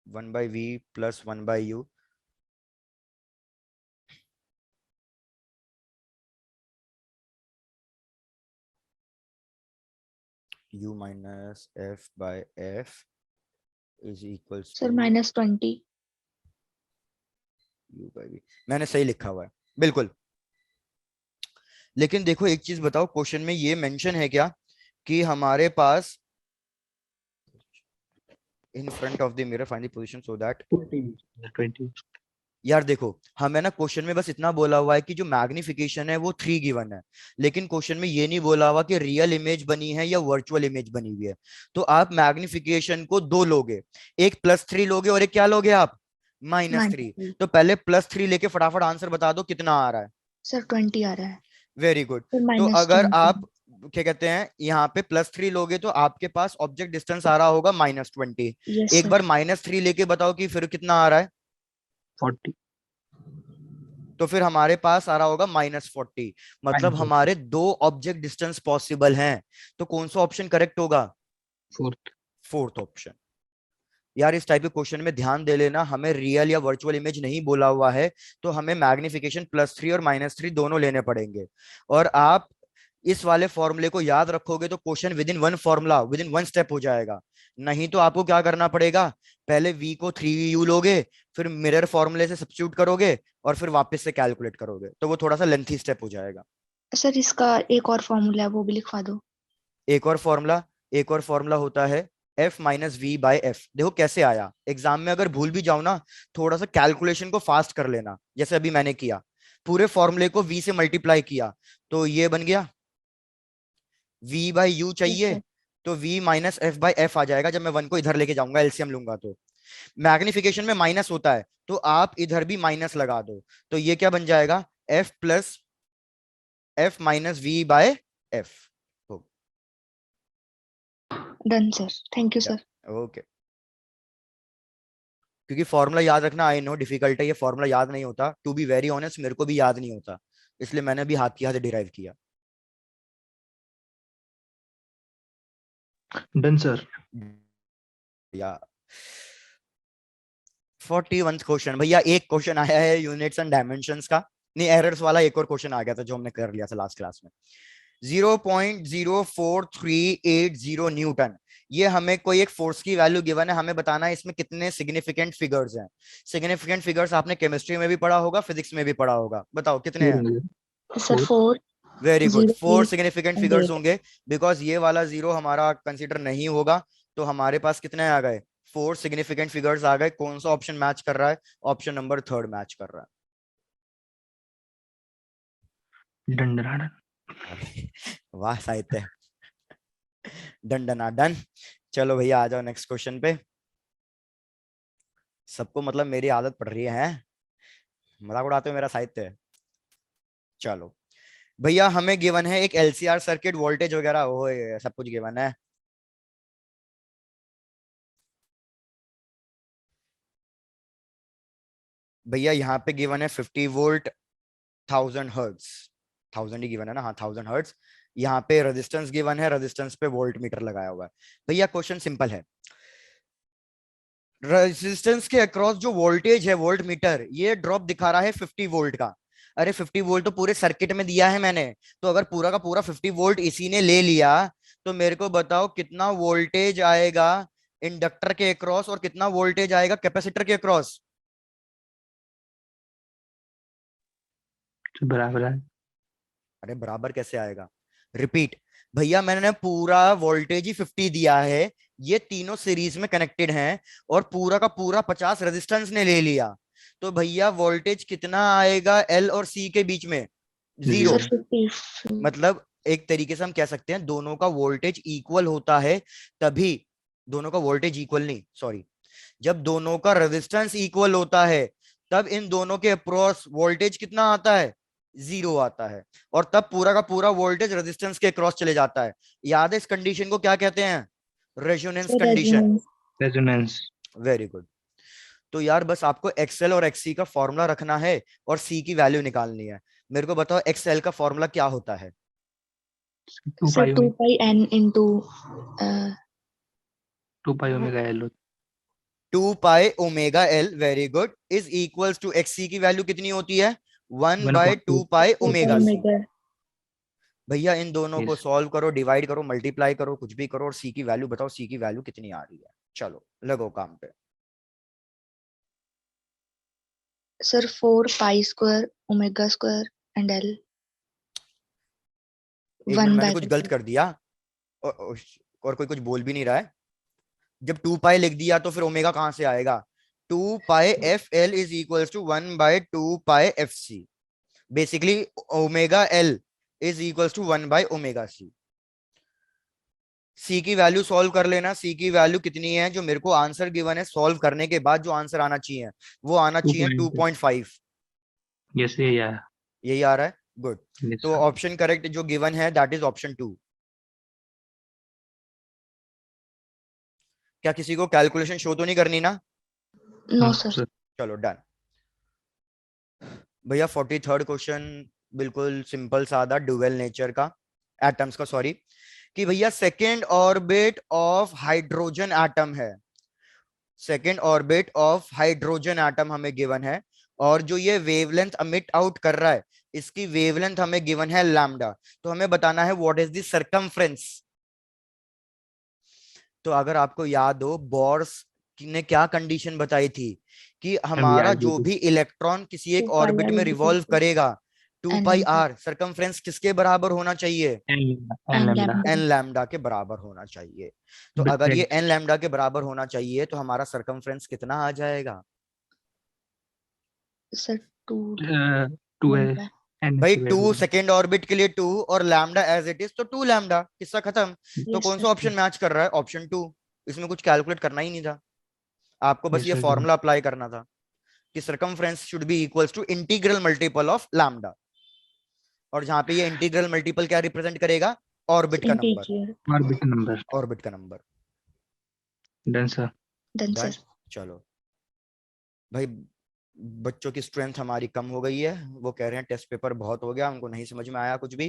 S1: 1/v + 1/u, u - f/f is equals
S2: sir
S1: to
S2: -20।
S1: u by v, मैंने सही लिखा हुआ है बिल्कुल। लेकिन देखो एक चीज बताओ, क्वेश्चन में ये मेंशन है क्या कि हमारे पास in front of the mirror find the position so that,
S3: 20.
S1: यार देखो हमें ना क्वेश्चन में बस इतना बोला हुआ है कि जो मैग्निफिकेशन है वो 3 गिवन है, लेकिन क्वेश्चन में ये नहीं बोला हुआ कि रियल इमेज बनी है या वर्चुअल इमेज बनी हुई है। तो आप मैग्निफिकेशन को दो लोगे, एक +3 लोगे और एक क्या लोगे आप, -3।
S2: -3
S1: तो पहले +3 लेके फटाफट आंसर बता दो कितना आ रहा है।
S2: सर 20 आ रहा है,
S1: वेरी गुड।
S2: फिर
S1: तो अगर
S2: -20।
S1: आप क्या कहते हैं यहाँ पे +3 लोगे तो आपके पास ऑब्जेक्ट डिस्टेंस आ रहा होगा -20।
S2: यस
S1: एक बार
S2: सर।
S1: -3 लेके बताओ कि फिर कितना आ रहा है।
S3: 40.
S1: तो फिर हमारे पास आ रहा होगा -40। मतलब
S3: -40.
S1: हमारे दो ऑब्जेक्ट डिस्टेंस पॉसिबल हैं। तो कौन सा ऑप्शन करेक्ट होगा,
S3: 4th.
S1: Fourth option. यार इस टाइप के क्वेश्चन में ध्यान दे लेना, हमें रियल या वर्चुअल इमेज नहीं बोला हुआ है, तो हमें मैग्निफिकेशन +3 और -3 दोनों लेने पड़ेंगे। और आप इस वाले फॉर्मूले को याद रखोगे तो question with in one formula, with in one step हो जाएगा। नहीं तो आपको क्या करना पड़ेगा, पहले v को 3u लोगे, फिर मिरर फॉर्मूले से सब्स्टिट्यूट करोगे और फिर वापस से कैलकुलेट करोगे, तो वो थोड़ा सा लेंथी स्टेप हो जाएगा।
S2: सर इसका एक और फॉर्मूला है, वो भी लिखवा दो।
S1: एक और फॉर्मूला, एक और फॉर्मूला होता है f minus v by f. देखो कैसे आया, एग्जाम में अगर भूल भी जाओ ना, थोड़ा सा कैलकुलेशन को फास्ट कर लेना, जैसे अभी मैंने किया, पूरे फॉर्मूले को v से मल्टीप्लाई किया तो ये बन गया v बाई यू
S2: यस
S1: चाहिए,
S2: सर।
S1: तो v minus F by F आ जाएगा जब मैं वन को इधर लेके जाऊंगा, एलसीएम लूंगा तो। मैग्निफिकेशन में माइनस होता है तो आप इधर भी माइनस लगा दो, तो ये क्या बन जाएगा, f plus f minus v by f.
S2: Done sir, thank you sir.
S1: Okay. क्योंकि फॉर्मूला याद रखना आई नो डिफिकल्ट है, ये फॉर्मूला याद नहीं होता, टू बी वेरी ऑनेस्ट मेरे को भी याद नहीं होता, इसलिए मैंने भी हाथ की हाथ डिराइव किया।
S3: Done, sir.
S1: या 41 क्वेश्चन भैया, एक क्वेश्चन आया है यूनिट्स एंड डायमेंशंस का, नहीं एरर्स वाला एक और क्वेश्चन आ गया था जो हमने कर लिया था लास्ट क्लास में। 0.04380 न्यूटन, ये हमें कोई एक फोर्स की वैल्यू गिवन है, हमें बताना है इसमें कितने सिग्निफिकेंट फिगर्स हैं। सिग्निफिकेंट फिगर्स आपने केमिस्ट्री में भी पढ़ा होगा, फिजिक्स में भी पढ़ा होगा, बताओ कितने
S3: 4
S1: हैं।
S3: होंगे.
S2: Sir
S3: 4.
S2: 4,
S1: very good,
S2: 0,
S1: 4
S2: 8
S1: significant
S2: and
S1: figures
S2: 8।
S1: होंगे, बिकॉज ये वाला जीरो हमारा कंसीडर नहीं होगा। तो हमारे पास कितने आ गए, 4 सिग्निफिकेंट फिगर्स आ गए। कौन सा ऑप्शन मैच कर रहा है, ऑप्शन नंबर 3 मैच कर रहा
S3: Done, done, done.
S1: है। अरे वाह साहित्य, डन डन डन। चलो भैया आ जाओ नेक्स्ट क्वेश्चन पे। सबको मतलब मेरी आदत पड़ रही है, मजाक उड़ाते हो मेरा साहित्य। चलो भैया, हमें गिवन है एक एलसीआर सर्किट, वोल्टेज वगैरह वो सब कुछ गिवन है। भैया यहाँ पे गिवन है 50 वोल्ट, 1000 हर्ट्ज, 1000 ही गिवन है ना, हाँ 1000 हर्ट्ज। यहाँ पे रेजिस्टेंस गिवन है, रेजिस्टेंस पे वोल्ट मीटर लगाया हुआ है। भैया क्वेश्चन सिंपल है, रेजिस्टेंस के अक्रॉस जो वोल्टेज है, वोल्ट मीटर ये ड्रॉप दिखा रहा है 50 वोल्ट का। अरे 50 वोल्ट तो पूरे सर्किट में दिया है मैंने, तो अगर पूरा का पूरा 50 वोल्ट इसी ने ले लिया, तो मेरे को बताओ कितना वोल्टेज आएगा इंडक्टर के अक्रॉस और कितना वोल्टेज आएगा कैपेसिटर के अक्रॉस।
S3: बराबर है.
S1: अरे बराबर कैसे आएगा, रिपीट। भैया मैंने पूरा वोल्टेज ही 50 दिया है, ये तीनों सीरीज में कनेक्टेड हैं, और पूरा का पूरा 50 रेजिस्टेंस ने ले लिया, तो भैया वोल्टेज कितना आएगा एल और सी के बीच में, 0।
S2: सर
S3: 0.
S2: 50।
S1: मतलब एक तरीके से हम कह सकते हैं दोनों का वोल्टेज इक्वल होता है, तभी, दोनों का वोल्टेज इक्वल नहीं सॉरी, जब दोनों का रेजिस्टेंस इक्वल होता है तब इन दोनों के अक्रॉस वोल्टेज कितना आता है, 0 आता है, और तब पूरा का पूरा वोल्टेज रेजिस्टेंस के क्रॉस चले जाता है। याद है इस कंडीशन को क्या कहते हैं, resonance
S2: sir
S1: condition.
S2: Resonance.
S3: Resonance.
S1: Very good. तो यार बस आपको एक्सएल और एक्सी का फॉर्मूला रखना है और सी की वैल्यू निकालनी है। मेरे को बताओ एक्सएल का फॉर्मूला क्या होता है।
S3: 2
S2: sir
S3: pi
S2: 2
S3: omega.
S2: Pi n into
S3: 2 pi omega L.
S1: 2 pi omega L, very good, is equals to XC की वैल्यू कितनी होती है, 1/2 पाई
S2: 2 पाई
S1: ओमेगा सी।
S2: ओमेगा।
S1: भैया इन दोनों को
S3: Yes.
S1: सॉल्व करो, डिवाइड करो, मल्टीप्लाई करो, कुछ भी करो, और सी की वैल्यू बताओ, सी की वैल्यू कितनी आ रही है। चलो लगो काम पे।
S2: Sir, 4 pi square omega square and L.
S1: एक मिनट,
S2: 1
S1: मैंने
S2: by
S1: कुछ गलत कर दिया और कोई कुछ बोल भी नहीं रहा है। जब 2 पाई लिख दिया तो फिर ओमेगा कहां से आएगा? 2 pi F L is equal to 1/2 pi F C. Basically omega L is equal to 1/ओमेगा सी। सी की वैल्यू सॉल्व कर लेना। सी की वैल्यू कितनी है जो मेरे को आंसर गिवन है, सॉल्व करने के बाद जो आंसर आना चाहिए वो आना चाहिए
S3: 2.5.
S1: 2.5।
S3: Yes, yeah.
S1: यही आ रहा है, गुड।
S3: Yes,
S1: तो
S3: sir.
S1: ऑप्शन करेक्ट जो गिवन है दैट इज ऑप्शन 2। क्या किसी को कैलकुलेशन शो तो नहीं करनी ना?
S2: No,
S3: No,
S2: sir.
S3: sir.
S1: चलो डन। भैया 43rd क्वेश्चन बिल्कुल सिंपल सादा ड्यूअल नेचर का, एटम्स का सॉरी, कि भैया second orbit of hydrogen atom है। Second orbit of hydrogen atom हमें गिवन है, और जो ये वेवलेंथ अमिट आउट कर रहा है इसकी वेवलेंथ हमें गिवन है लैम्डा। तो हमें बताना है व्हाट इज द सर्कमफ्रेंस। तो अगर आपको याद हो बोर्स ने क्या कंडीशन बताई थी कि हमारा जो
S3: MVR.
S1: भी इलेक्ट्रॉन किसी एक
S2: 2 pi
S1: ऑर्बिट
S2: r
S1: में
S2: is equal
S1: रिवॉल्व
S2: to
S1: करेगा 2
S2: n
S1: pi
S2: lambda.
S1: R circumference किसके बराबर होना चाहिए?
S3: And
S2: n
S3: lambda.
S2: lambda.
S1: N lambda के बराबर होना चाहिए। तो
S3: But
S1: अगर ये
S3: that
S1: एन लैम्डा के बराबर होना चाहिए तो हमारा सर्कमफ्रेंस कितना आ जाएगा?
S2: Sir, 2
S3: 2
S2: lambda.
S3: N
S1: भाई
S3: square
S1: 2
S3: होगा.
S1: सेकेंड ऑर्बिट के लिए 2 और लैम्डा एज इट इज तो 2 लैम्डा, किस्सा खत्म। तो
S2: Yes,
S1: कौन सा
S2: sir.
S1: ऑप्शन मैच कर रहा है? ऑप्शन 2। इसमें कुछ कैलकुलेट करना ही नहीं था, आपको बस
S3: Yes,
S1: ये
S3: sir.
S1: फॉर्मूला अप्लाई करना था कि circumference should be equals to integral multiple of lambda, और जहां पे ये इंटीग्रल मल्टीपल क्या रिप्रेजेंट करेगा? ऑर्बिट का number.
S2: Integer.
S3: Orbit number.
S1: Orbit का number.
S3: Done, sir.
S2: Done,
S1: done.
S2: sir.
S1: चलो भाई, बच्चों की स्ट्रेंथ हमारी कम हो गई है, वो कह रहे हैं टेस्ट पेपर बहुत हो गया, उनको नहीं समझ में आया कुछ भी।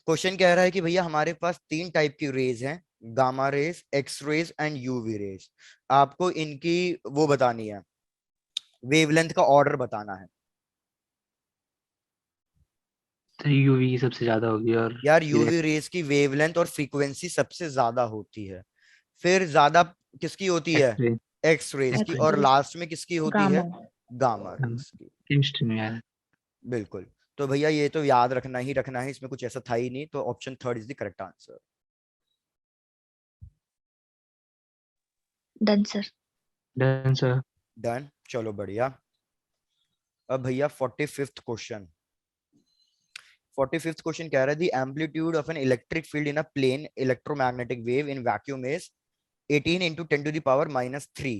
S1: क्वेश्चन कह रहा है कि भैया हमारे पास 3 टाइप की रेज हैं, gamma rays, X rays and UV rays. आपको इनकी वो बतानी है, वेवलेंथ का ऑर्डर बताना है।
S3: तो UV की सबसे ज्यादा होगी और
S1: यार यूवी रेज की वेवलेंथ और फ्रीक्वेंसी सबसे ज्यादा होती है, फिर ज्यादा किसकी होती है?
S3: X-ray.
S1: एक्स रेज की,
S2: X
S1: और
S2: rays.
S1: लास्ट में किसकी होती है?
S2: Gamma.
S1: गामा रेज की।
S3: केमिस्ट्री में यार.
S1: बिल्कुल। तो भैया ये तो याद रखना ही रखना है, इसमें कुछ ऐसा था ही नहीं, तो option 3 is the correct answer.
S2: Done, sir.
S3: Done, sir.
S1: Done, चलो बढ़िया। अब भैया 45th क्वेश्चन। 45th क्वेश्चन कह रहा है the amplitude of an electric field in a plane electromagnetic wave in vacuum is 18 into 10 to the power minus 3.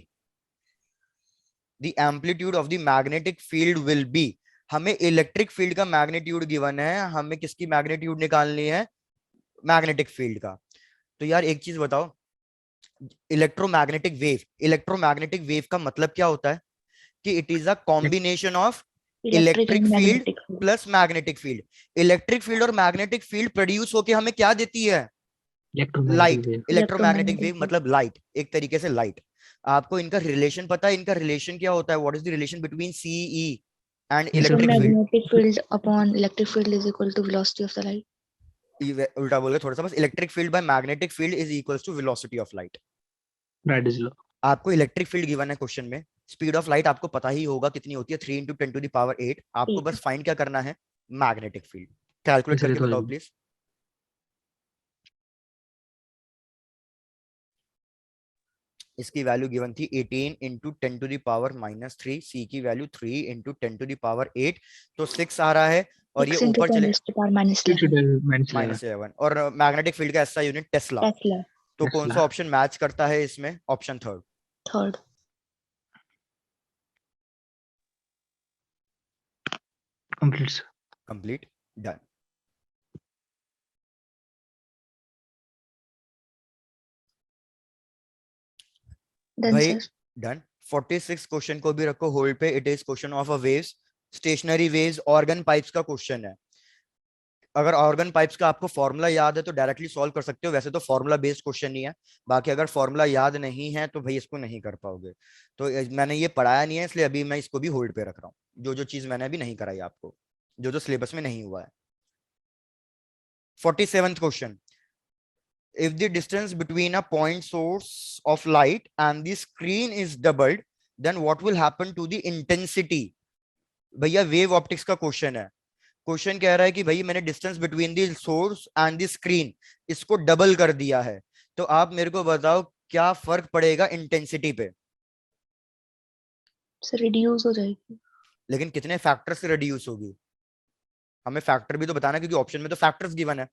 S1: The amplitude of the magnetic field will be, हमें electric field का magnitude given है, हमें किसकी magnitude निकालनी है? Magnetic field का। तो यार एक चीज बताओ, इलेक्ट्रोमैग्नेटिक वेव का मतलब क्या होता है? कि it is a combination of
S2: Electric
S1: electric
S2: and
S1: field
S2: magnetic field.
S1: Plus magnetic field. Electric field और मैग्नेटिक फील्ड प्रोड्यूस होके हमें क्या देती है?
S3: Electromagnetic
S1: light.
S3: Wave.
S1: Electromagnetic wave
S2: Electromagnetic wave.
S1: मतलब लाइट, एक तरीके से लाइट। आपको इनका रिलेशन पता है? इनका रिलेशन क्या होता है? What is the relation between CE and
S3: Yes, sir.
S1: Electric field?
S2: Magnetic field upon electric field is equal to velocity of the light.
S1: उल्टा बोल गए थोड़ा सा, बस electric field by magnetic field is equals to velocity of light.
S3: Radius law.
S1: आपको electric field given है question में, speed of light आपको पता ही होगा कितनी होती है, 3 into 10 to the power 8। आपको
S2: 8.
S1: बस फाइंड क्या करना है? Magnetic field. कैलकुलेट
S3: इसलिए
S1: करके
S3: तो
S1: बताओ प्लीज। इसकी वैल्यू गिवन थी 18 into 10 to the power minus 3, सी की value 3 into 10 to the power 8, तो 6 आ रहा है, और ये
S2: 6 into
S1: ऊपर
S2: 10
S1: चले
S2: raised to power minus
S3: 6 to
S2: 11.
S3: 10 minus 11.
S1: -11, और मैग्नेटिक फील्ड का ऐसा यूनिट टेस्ला।
S2: Tesla.
S1: तो कौन सा
S3: Tesla.
S1: ऑप्शन मैच करता है इसमें? Option 3।
S2: Third.
S3: Complete, sir.
S1: Complete, done.
S2: Done,
S1: भाई
S2: sir.
S1: डन। 46 क्वेश्चन को भी रखो होल्ड पे। It is question of a waves, stationery waves, organ pipes का क्वेश्चन है। अगर ऑर्गन पाइप्स का आपको फॉर्मूला याद है तो डायरेक्टली सॉल्व कर सकते हो, वैसे तो फॉर्मूला बेस्ड क्वेश्चन नहीं है। बाकी अगर फॉर्मूला याद नहीं है तो भाई इसको नहीं कर पाओगे। तो मैंने ये पढ़ाया नहीं है इसलिए अभी मैं इसको भी होल्ड पे रख रहा हूँ, जो जो चीज मैंने अभी नहीं कराई आपको, जो जो सिलेबस में नहीं हुआ है। 47th question, if the distance between a point source of light and the screen is doubled, then what will happen to the intensity भैया वेव ऑप्टिक्स का क्वेश्चन है। क्वेश्चन कह रहा है कि भाई मैंने distance between the source and the screen इसको डबल कर दिया है, तो आप मेरे को बताओ क्या फर्क पड़ेगा इंटेंसिटी पे।
S2: सर रिड्यूस हो जाएगी।
S1: लेकिन कितने फैक्टर से रिड्यूस होगी, हमें फैक्टर भी तो बताना, क्योंकि ऑप्शन में तो फैक्टर्स गिवन है।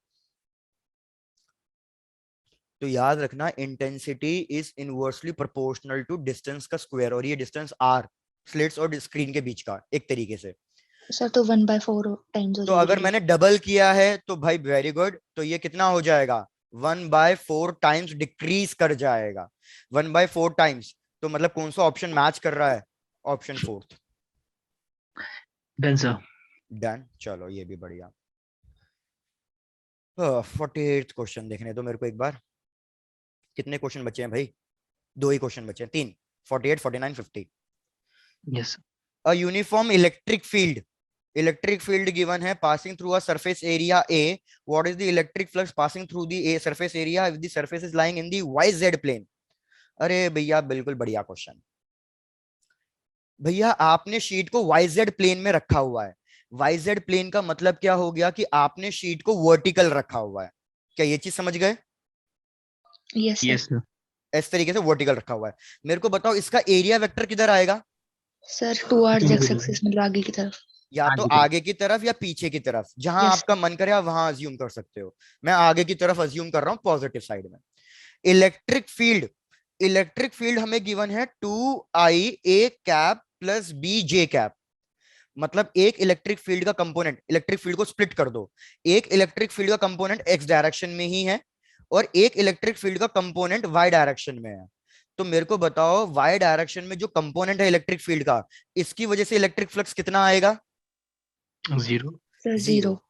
S1: तो याद रखना intensity is inversely proportional to distance का स्क्वायर, और ये डिस्टेंस आर स्लिट्स और स्क्रीन के बीच का एक तरीके से।
S2: सर तो 1/4 टाइम्स हो
S1: तो
S2: जाएगी
S1: अगर मैंने डबल किया है तो भाई वेरी गुड, तो ये कितना हो जाएगा 1/4 टाइम्स डिक्रीज कर जाएगा। 1/4 टाइम्स, तो मतलब कौन सा ऑप्शन मैच कर रहा है, option fourth.
S3: Done, sir.
S1: Done, चलो ये भी बढ़िया। 48 क्वेश्चन देखने दो मेरे को एक बार। कितने क्वेश्चन बचे हैं भाई, दो ही क्वेश्चन बचे हैं, तीन। 48, 49, 50।
S3: Yes.
S1: A uniform electric field given है passing through a surface area A. What is the electric flux passing through the A surface area if the surface is lying in the YZ plane. अरे भैया बिल्कुल बढ़िया question. भैया आपने sheet को YZ plane में रखा हुआ है। YZ प्लेन का मतलब क्या हो गया कि आपने शीट को वर्टिकल रखा हुआ है। क्या ये चीज समझ गए?
S2: Yes sir.
S3: Yes, sir.
S1: इस तरीके से वर्टिकल रखा हुआ है। मेरे को बताओ इसका एरिया वेक्टर किधर आएगा,
S2: sir towards
S3: Two
S2: x
S3: zero.
S2: Axis मतलब आगे की तरफ।
S1: या तो
S3: आगे की तरफ.
S1: आगे की तरफ या पीछे की तरफ, जहां
S2: यस
S1: आपका
S2: सर।
S1: मन करे आप वहां अज्यूम कर सकते हो। मैं आगे की तरफ अज्यूम कर रहा हूं पॉजिटिव साइड में। इलेक्ट्रिक फील्ड हमें गिवन है 2IA प्लस BJ। मतलब एक इलेक्ट्रिक फील्ड का कंपोनेंट, इलेक्ट्रिक फील्ड को स्प्लिट कर दो, एक इलेक्ट्रिक फील्ड का कंपोनेंट एक्स डायरेक्शन में ही है और एक इलेक्ट्रिक फील्ड का कंपोनेंट वाई डायरेक्शन में है। तो मेरे को बताओ वाई डायरेक्शन में जो कंपोनेंट है इलेक्ट्रिक फील्ड का, इसकी वजह से इलेक्ट्रिक फ्लक्स कितना आएगा?
S3: Zero.
S2: Sir
S1: zero.
S2: 0।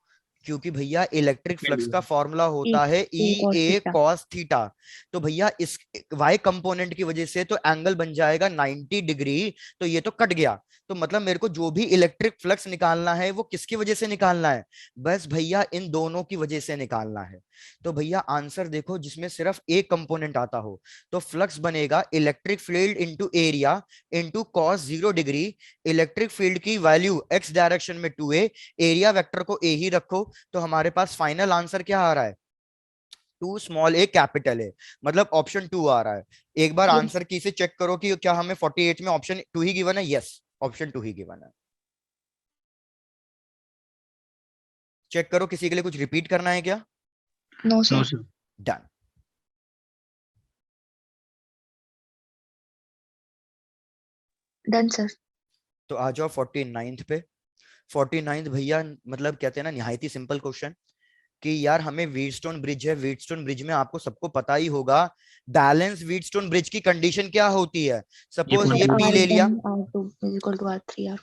S1: क्योंकि भैया इलेक्ट्रिक फ्लक्स का
S3: Value.
S1: फॉर्मूला
S2: ई
S1: होता है
S2: ए
S1: E
S2: cos
S1: A
S2: theta.
S1: Cos theta. तो भैया इस वाई कंपोनेंट की वजह से तो एंगल बन जाएगा 90 डिग्री। तो ये तो कट गया। तो मतलब मेरे को जो भी इलेक्ट्रिक फ्लक्स निकालना है वो किसकी वजह से निकालना है, बस भैया इन दोनों की वजह से निकालना है। तो भैया आंसर देखो जिसमें सिर्फ एक कंपोनेंट आता हो, तो फ्लक्स बनेगा electric field into area into cos 0 degree. Electric field की वैल्यू एक्स डायरेक्शन में 2A, एरिया वेक्टर को ए ही रखो, तो हमारे पास फाइनल आंसर क्या आ रहा है, 2a मतलब ऑप्शन 2 आ रहा है। एक बार
S2: ये
S1: आंसर की से चेक करो कि क्या हमें 48 में ऑप्शन 2 ही गिवन है। यस, ऑप्शन 2 ही गिवन है। चेक करो किसी के लिए कुछ रिपीट करना है क्या?
S2: No
S3: No,
S2: sir.
S3: sir.
S1: Done.
S2: Done sir.
S1: तो आ जाओ 49th पे। 49th भैया मतलब कहते हैं ना निहायत ही सिंपल क्वेश्चन कि यार हमें व्हीटस्टोन ब्रिज है, व्हीटस्टोन ब्रिज में आपको सबको पता ही होगा बैलेंस व्हीटस्टोन ब्रिज की कंडीशन क्या होती है। सपोज ये P ले लिया,
S2: R1 is equal to R3 R।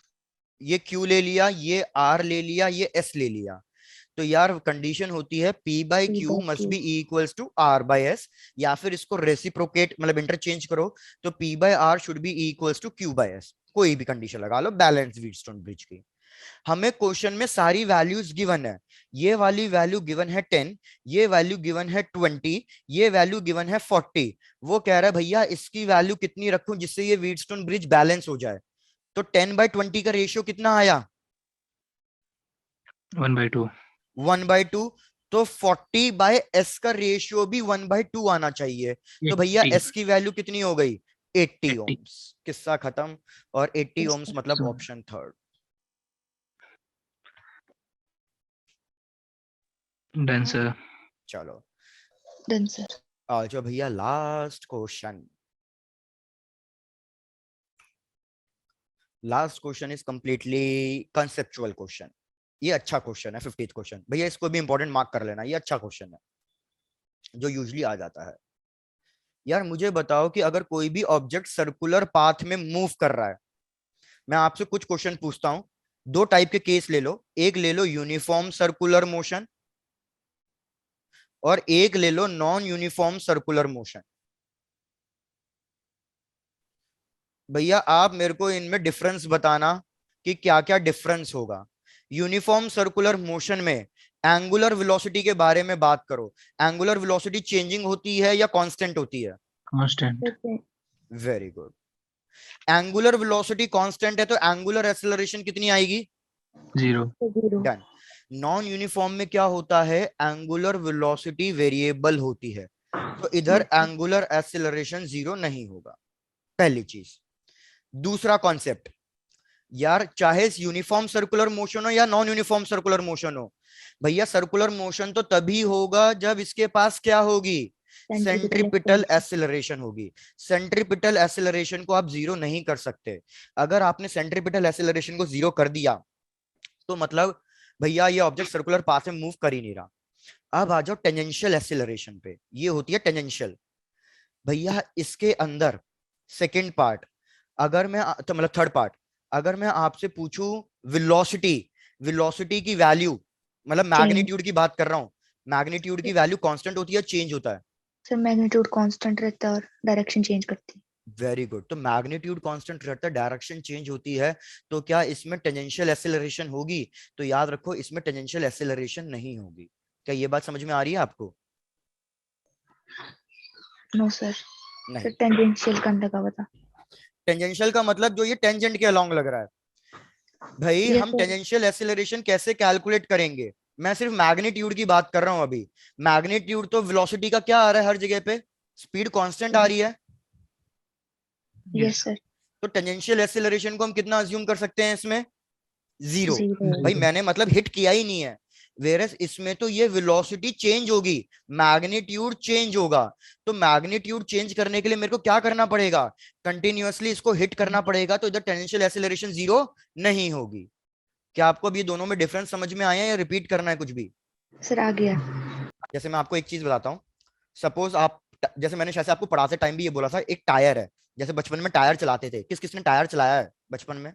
S1: ये Q ले लिया, ये R ले लिया, ये S ले लिया। तो यार कंडीशन होती है P/Q must be equals to R/S, या फिर इसको रेसिप्रोकेट मतलब इंटरचेंज करो तो P/R should be equals to Q/S। कोई भी कंडीशन लगा लो बैलेंस व्हीटस्टोन ब्रिज की। हमें क्वेश्चन में सारी वैल्यूज गिवन है। ये वाली वैल्यू गिवन है 10, ये वैल्यू गिवन है 20, ये वैल्यू गिवन है 40। वो कह रहा है भैया इसकी वैल्यू कितनी रखूं जिससे ये व्हीटस्टोन ब्रिज बैलेंस हो जाए। तो 10/20 का रेशियो कितना आया?
S3: 1/2.
S1: 1/2। तो 40/S का रेशियो भी 1/2 आना चाहिए। तो भैया
S3: 80.
S1: S की वैल्यू कितनी हो गई? 80
S3: 80.
S1: ओम्स। किस्सा खत्म। और 80
S2: Yes,
S1: ओम्स
S2: sir.
S1: मतलब
S3: So,
S1: option third.
S3: done, sir.
S1: चलो
S2: डन सर।
S1: आ जाओ भैया last question. Last question is completely conceptual question. ये अच्छा क्वेश्चन है 50th क्वेश्चन भैया, इसको भी इंपॉर्टेंट मार्क कर लेना, ये अच्छा क्वेश्चन है जो यूजली आ जाता है। यार मुझे बताओ कि अगर कोई भी ऑब्जेक्ट सर्कुलर पाथ में मूव कर रहा है, मैं आपसे कुछ क्वेश्चन पूछता हूं, दो टाइप के केस ले लो। एक ले लो यूनिफॉर्म सर्कुलर मोशन और एक ले लो नॉन यूनिफॉर्म सर्कुलर मोशन। भैया आप मेरे को इनमें डिफरेंस बताना कि क्या क्या डिफरेंस होगा। यूनिफॉर्म सर्कुलर मोशन में एंगुलर वेलोसिटी के बारे में बात करो। एंगुलर वेलोसिटी चेंजिंग होती है या कांस्टेंट होती है?
S3: Constant.
S2: Okay.
S1: Very good. Angular velocity constant है तो एंगुलर एक्सेलरेशन कितनी आएगी?
S3: 0.
S2: जीरो।
S1: डन। नॉन यूनिफॉर्म में क्या होता है? एंगुलर वेलोसिटी वेरिएबल होती है, तो इधर एंगुलर एक्सेलरेशन 0 नहीं होगा, पहली चीज। दूसरा कॉन्सेप्ट, यार चाहे यूनिफॉर्म सर्कुलर मोशन हो या नॉन यूनिफॉर्म सर्कुलर मोशन हो, भैया सर्कुलर मोशन तो तभी होगा जब इसके पास क्या होगी? सेंट्रीपिटल एक्सेलरेशन होगी। सेंट्रीपिटल एक्सेलरेशन को आप जीरो नहीं कर सकते। अगर आपने सेंट्रीपिटल एक्सेलरेशन को जीरो कर दिया तो मतलब भैया ये ऑब्जेक्ट सर्कुलर पाथ में मूव कर ही नहीं रहा। अब आ जाओ टेंजेंशियल एक्सेलरेशन पे, ये होती है टेंजेंशियल। भैया इसके अंदर सेकंड पार्ट, अगर मैं तो मतलब थर्ड पार्ट, अगर मैं आपसे पूछूं वेलोसिटी, वेलोसिटी की वैल्यू, मतलब मैग्नीट्यूड की बात कर रहा हूं, मैग्नीट्यूड की वैल्यू कांस्टेंट होती है, चेंज होता है?
S2: सर मैग्नीट्यूड कांस्टेंट रहता है और डायरेक्शन चेंज करती है।
S1: Very good. तो मैग्नीट्यूड कांस्टेंट रहता है, डायरेक्शन चेंज होती है, तो क्या इसमें टेंजेंशियल एक्सेलरेशन होगी? तो याद रखो इसमें टेंजेंशियल एक्सेलरेशन नहीं होगी। क्या ये बात समझ में आ रही है आपको?
S2: No sir.
S1: नहीं।
S2: सर टेंजेंशियल का लगा हुआ था।
S1: टेंजेंशियल का मतलब जो ये टेंजेंट के अलोंग लग रहा है। भाई
S2: यस
S1: हम
S2: सर।
S1: टेंजेंशियल एक्सेलरेशन कैसे कैलकुलेट करेंगे? मैं सिर्फ मैग्नीट्यूड की बात कर रहा हूं अभी। मैग्नीट्यूड तो वेलोसिटी का क्या आ रहा है हर जगह पे? स्पीड कांस्टेंट आ रही है।
S2: Yes sir.
S1: तो टेंजेंशियल एक्सेलरेशन को हम कितना अज्यूम कर सकते हैं इसमें? जीरो।
S2: जीरो।
S1: भाई मैंने मतलब हिट किया ही नहीं है। वेरस इसमें तो ये वेलोसिटी चेंज होगी, मैग्नीट्यूड चेंज होगा। तो मैग्नीट्यूड चेंज करने के लिए मेरे को क्या करना पड़ेगा? कंटिन्यूअसली इसको हिट करना पड़ेगा, तो इधर टेंजेंशियल एक्सेलरेशन जीरो नहीं होगी। क्या आपको अभी दोनों में डिफरेंस समझ में आया या रिपीट करना है कुछ भी?
S2: सर आ गया।
S1: जैसे मैं आपको एक चीज बताता हूँ। सपोज आप, जैसे मैंने शायद से आपको पढ़ाते टाइम भी ये बोला था, एक टायर है। जैसे बचपन में टायर चलाते थे, किस किसने टायर चलाया है बचपन में?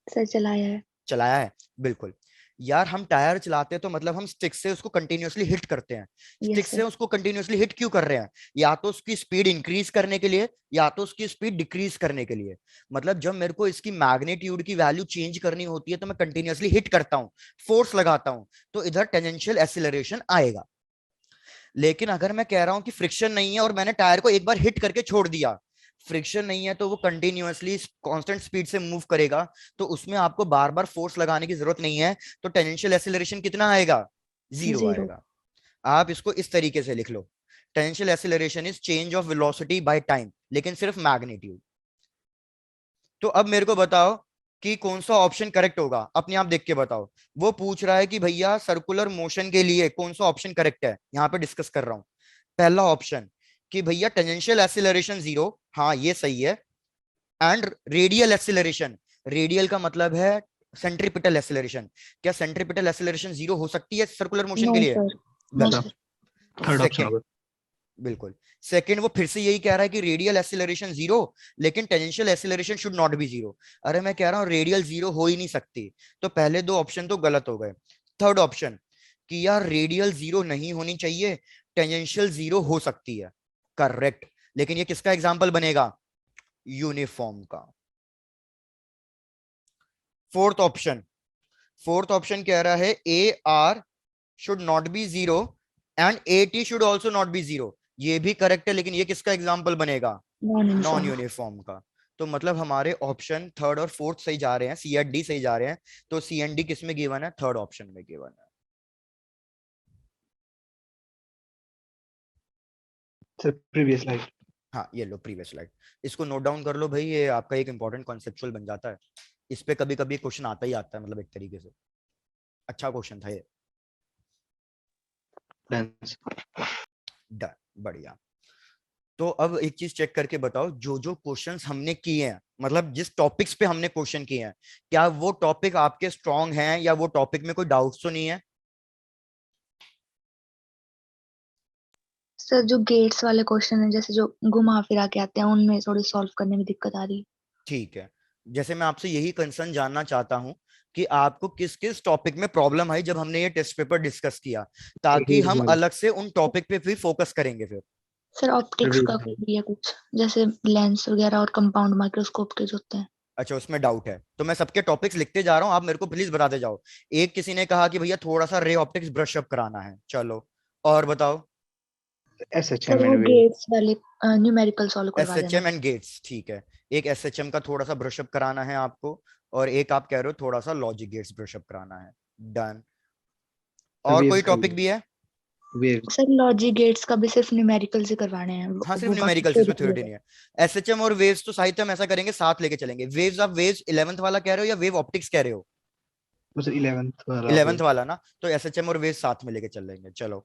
S2: सर चलाया है।
S1: चलाया है, बिल्कुल। यार हम टायर चलाते हैं तो मतलब हम स्टिक से उसको कंटिन्यूअसली हिट करते हैं। स्टिक
S2: यस
S1: से
S2: सर।
S1: उसको कंटिन्यूअसली हिट क्यों कर रहे हैं? या तो उसकी स्पीड इंक्रीज करने के लिए, या तो उसकी स्पीड डिक्रीज करने के लिए। मतलब जब मेरे को इसकी मैग्नीट्यूड की वैल्यू चेंज करनी होती है तो मैं कंटिन्यूअसली हिट करता हूं, फोर्स लगाता हूं, तो इधर टेंजेंशियल एक्सीलरेशन आएगा। लेकिन अगर मैं कह रहा हूं कि फ्रिक्शन नहीं है और मैंने टायर को एक बार हिट करके छोड़ दिया, फ्रिक्शन नहीं है तो वो कंटिन्यूअसली कांस्टेंट स्पीड से मूव करेगा, तो उसमें आपको बार बार फोर्स लगाने की जरूरत नहीं है, तो टेंजेंशियल एक्सीलरेशन कितना आएगा? Zero
S2: zero.
S1: आएगा। आप इसको इस तरीके से लिख लो, tangential acceleration is change of velocity by time, लेकिन सिर्फ मैग्नीट्यूड। तो अब मेरे को बताओ कि कौन सा ऑप्शन करेक्ट होगा, अपने आप देख के बताओ। वो पूछ रहा है कि भैया सर्कुलर मोशन के लिए कौन सा ऑप्शन करेक्ट है, यहां पे डिस्कस कर रहा हूं। पहला ऑप्शन कि भैया टेंजेंशियल एक्सीलरेशन जीरो, हाँ ये सही है। एंड रेडियल एक्सीलरेशन, रेडियल का मतलब है सेंट्रीपिटल एक्सीलरेशन, क्या सेंट्रीपिटल एक्सीलरेशन जीरो हो सकती है सर्कुलर मोशन
S2: नो
S1: के लिए?
S2: सर। नो
S1: गलत।
S2: सर।
S3: थर्ड ऑप्शन
S1: सेकंड,
S3: होगा.
S1: बिल्कुल। सेकंड वो फिर से यही कह रहा है कि रेडियल एक्सीलरेशन जीरो, लेकिन tangential acceleration should not be zero. अरे मैं कह रहा हूं रेडियल जीरो हो ही नहीं सकती, तो पहले दो ऑप्शन तो गलत हो गए। थर्ड ऑप्शन कि यार रेडियल जीरो नहीं होनी चाहिए, टेंजेंशियल जीरो हो सकती है, करेक्ट। लेकिन ये किसका एग्जाम्पल बनेगा? यूनिफॉर्म का। फोर्थ ऑप्शन, फोर्थ ऑप्शन कह रहा है A R should not be zero and A T should also not be zero, ये भी करेक्ट है, लेकिन ये किसका एग्जाम्पल बनेगा?
S2: Non
S1: non
S2: uniform.
S1: यूनिफॉर्म का। तो मतलब हमारे ऑप्शन थर्ड और फोर्थ सही जा रहे हैं, सी एंड डी सही जा रहे हैं। तो सी एंड डी किस में गिवन है? थर्ड ऑप्शन में गिवन है।
S3: Sir, previous slide.
S1: हाँ ये लो प्रीवियस स्लाइड, इसको नोट डाउन कर लो भाई, ये आपका एक इंपॉर्टेंट कॉन्सेप्चुअल बन जाता है। इस पे कभी कभी क्वेश्चन आता ही आता है, मतलब एक तरीके से अच्छा क्वेश्चन था ये।
S3: Dance.
S1: डन, बढ़िया। तो अब एक चीज चेक करके बताओ, जो जो क्वेश्चंस हमने किए हैं, मतलब जिस टॉपिक्स पे हमने क्वेश्चन किए हैं, क्या वो टॉपिक आपके स्ट्रांग हैं या वो टॉपिक में कोई डाउट्स तो नहीं है?
S2: सर जो गेट्स वाले क्वेश्चन है, जैसे जो घुमा फिरा के आते हैं, उनमें थोड़ी सॉल्व करने में दिक्कत आ रही है।
S1: ठीक है। जैसे मैं आपसे यही कंसर्न जानना चाहता हूं कि आपको किस किस टॉपिक में प्रॉब्लम आई जब हमने ये टेस्ट पेपर डिस्कस किया, ताकि
S3: Previous
S1: हम
S3: वाला.
S1: अलग से उन टॉपिक पे भी फोकस करेंगे फिर।
S2: सर ऑप्टिक्स
S3: Previous
S2: का
S3: वाला.
S2: कोई भी है कुछ, जैसे लेंस वगैरह और कंपाउंड माइक्रोस्कोप के जो होते हैं।
S1: अच्छा उसमें डाउट है, तो मैं सबके टॉपिक्स लिखते जा रहा हूँ, आप मेरे को प्लीज बताते जाओ। एक किसी ने कहा कि भैया थोड़ा सा रे ऑप्टिक्स ब्रश अप कराना है, चलो। और बताओ।
S4: SHM
S2: सर वो
S4: and waves.
S2: गेट्स वाले न्यूमेरिकल सॉल्व करवा देना।
S1: SHM एंड गेट्स, ठीक है। एक SHM का थोड़ा सा ब्रशअप कराना है आपको, और एक आप कह रहे हो थोड़ा सा लॉजिक गेट्स ब्रशअप कराना है। डन। और
S4: waves
S1: कोई
S4: का
S1: टॉपिक भी है?
S4: waves.
S2: सर लॉजिक गेट्स का भी सिर्फ न्यूमेरिकल से करवाने हैं
S1: हाँ, सिर्फ
S2: वो बाकी
S1: न्यूमेरिकल्स, इसमें थ्योरी नहीं है। SHM और वेव्स तो साहित्य हम ऐसा करेंगे, साथ लेके चलेंगे। वेव्स, आप वेव्स 11th वाला कह रहे हो या वेव ऑप्टिक्स कह रहे हो?
S4: वो सर 11th वाला
S1: 11th वाला ना, तो SHM और वेव्स साथ में लेके चल लेंगे। चलो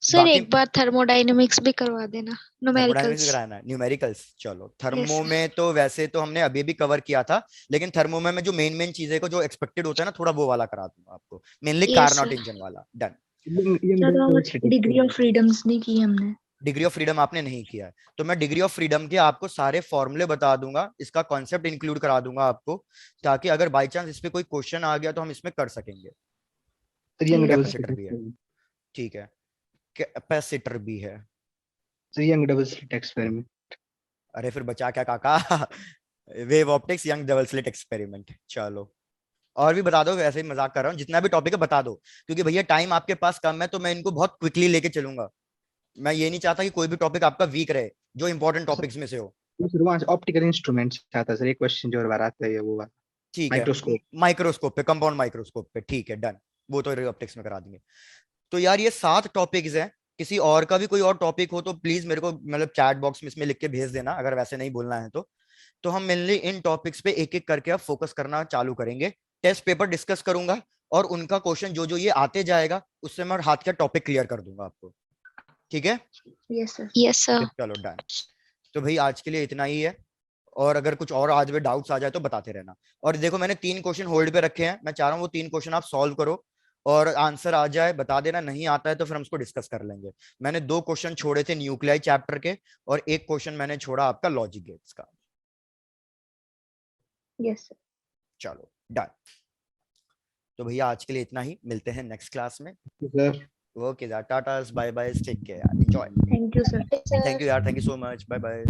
S5: सर
S1: बाकी
S5: एक बार थर्मोडायनेमिक्स भी करवा देना,
S1: थर्मोडायनेमिक्स
S5: न्यूमेरिकल्स।
S1: कराना है, न्यूमेरिकल्स। चलो थर्मो
S5: Yes, sir.
S1: में तो वैसे तो हमने अभी भी कवर किया था, लेकिन थर्मो में मैं जो मेन चीजें को जो एक्सपेक्टेड होता है ना, थोड़ा वो वाला करा दूंगा आपको, मेनली
S5: Yes,
S1: कारनॉट
S5: sir.
S1: इंजन वाला। डन।
S2: डिग्री ऑफ फ्रीडम्स नहीं की हमने।
S1: डिग्री ऑफ फ्रीडम आपने नहीं किया है, तो मैं डिग्री ऑफ फ्रीडम के आपको सारे फॉर्मूले बता दूंगा, इसका कॉन्सेप्ट इंक्लूड करा दूंगा आपको, ताकि अगर बाई चांस इस पे कोई क्वेश्चन आ गया तो हम इसमें कर सकेंगे।
S4: सर यंग डबल
S1: कैपेसिटर भी है, ठीक है, कैपेसिटर भी है।
S4: Sir young double slit experiment.
S1: अरे फिर बचा क्या काका? Wave optics, young double slit experiment. चलो और भी बता दो, वैसे ही मजाक कर रहा हूँ, जितना भी टॉपिक है बता दो, क्योंकि भैया टाइम आपके पास कम है, तो मैं इनको बहुत क्विकली लेके चलूंगा। मैं ये नहीं चाहता कि कोई भी टॉपिक आपका वीक रहे, जो इंपॉर्टेंट टॉपिक्स में से हो।
S4: सर वहां से ऑप्टिकल इंस्ट्रूमेंट्स आता है सर, एक क्वेश्चन जो बार आता है वो वाला
S1: ठीक है,
S4: माइक्रोस्कोप।
S1: माइक्रोस्कोप पे, कंपाउंड माइक्रोस्कोप पे, ठीक है डन। वो तो ऑप्टिक्स में करा देंगे। तो यार ये 7 टॉपिक्स हैं, किसी और का भी कोई और टॉपिक हो तो प्लीज मेरे को मतलब चैट बॉक्स में इसमें लिख के भेज देना, अगर वैसे नहीं बोलना है तो हम मेनली इन टॉपिक्स पे एक एक करके अब फोकस करना चालू करेंगे। टेस्ट पेपर डिस्कस करूंगा, और उनका क्वेश्चन जो जो ये आते जाएगा उससे मैं हाथ का टॉपिक क्लियर कर दूंगा आपको, ठीक है?
S2: Yes sir.
S5: Yes, sir.
S1: चलो डन। तो भाई आज के लिए इतना ही है, और अगर कुछ और आज में डाउट्स आ जाए तो बताते रहना। और देखो मैंने 3 क्वेश्चन होल्ड पे रखे हैं, मैं चाह रहा हूँ वो 3 क्वेश्चन आप सॉल्व करो, और आंसर आ जाए बता देना, नहीं आता है तो फिर हम उसको डिस्कस कर लेंगे। मैंने 2 क्वेश्चन छोड़े थे न्यूक्लियाई चैप्टर के, और 1 क्वेश्चन मैंने छोड़ा आपका लॉजिक गेट्स का।
S2: Yes sir.
S1: चलो डन। तो भैया आज के लिए इतना ही, मिलते हैं नेक्स्ट क्लास में।
S4: सर
S1: ओके यार, tata bye bye, take care यार, enjoy.
S2: Thank you sir.
S1: Thank you यार, thank you so much, bye bye.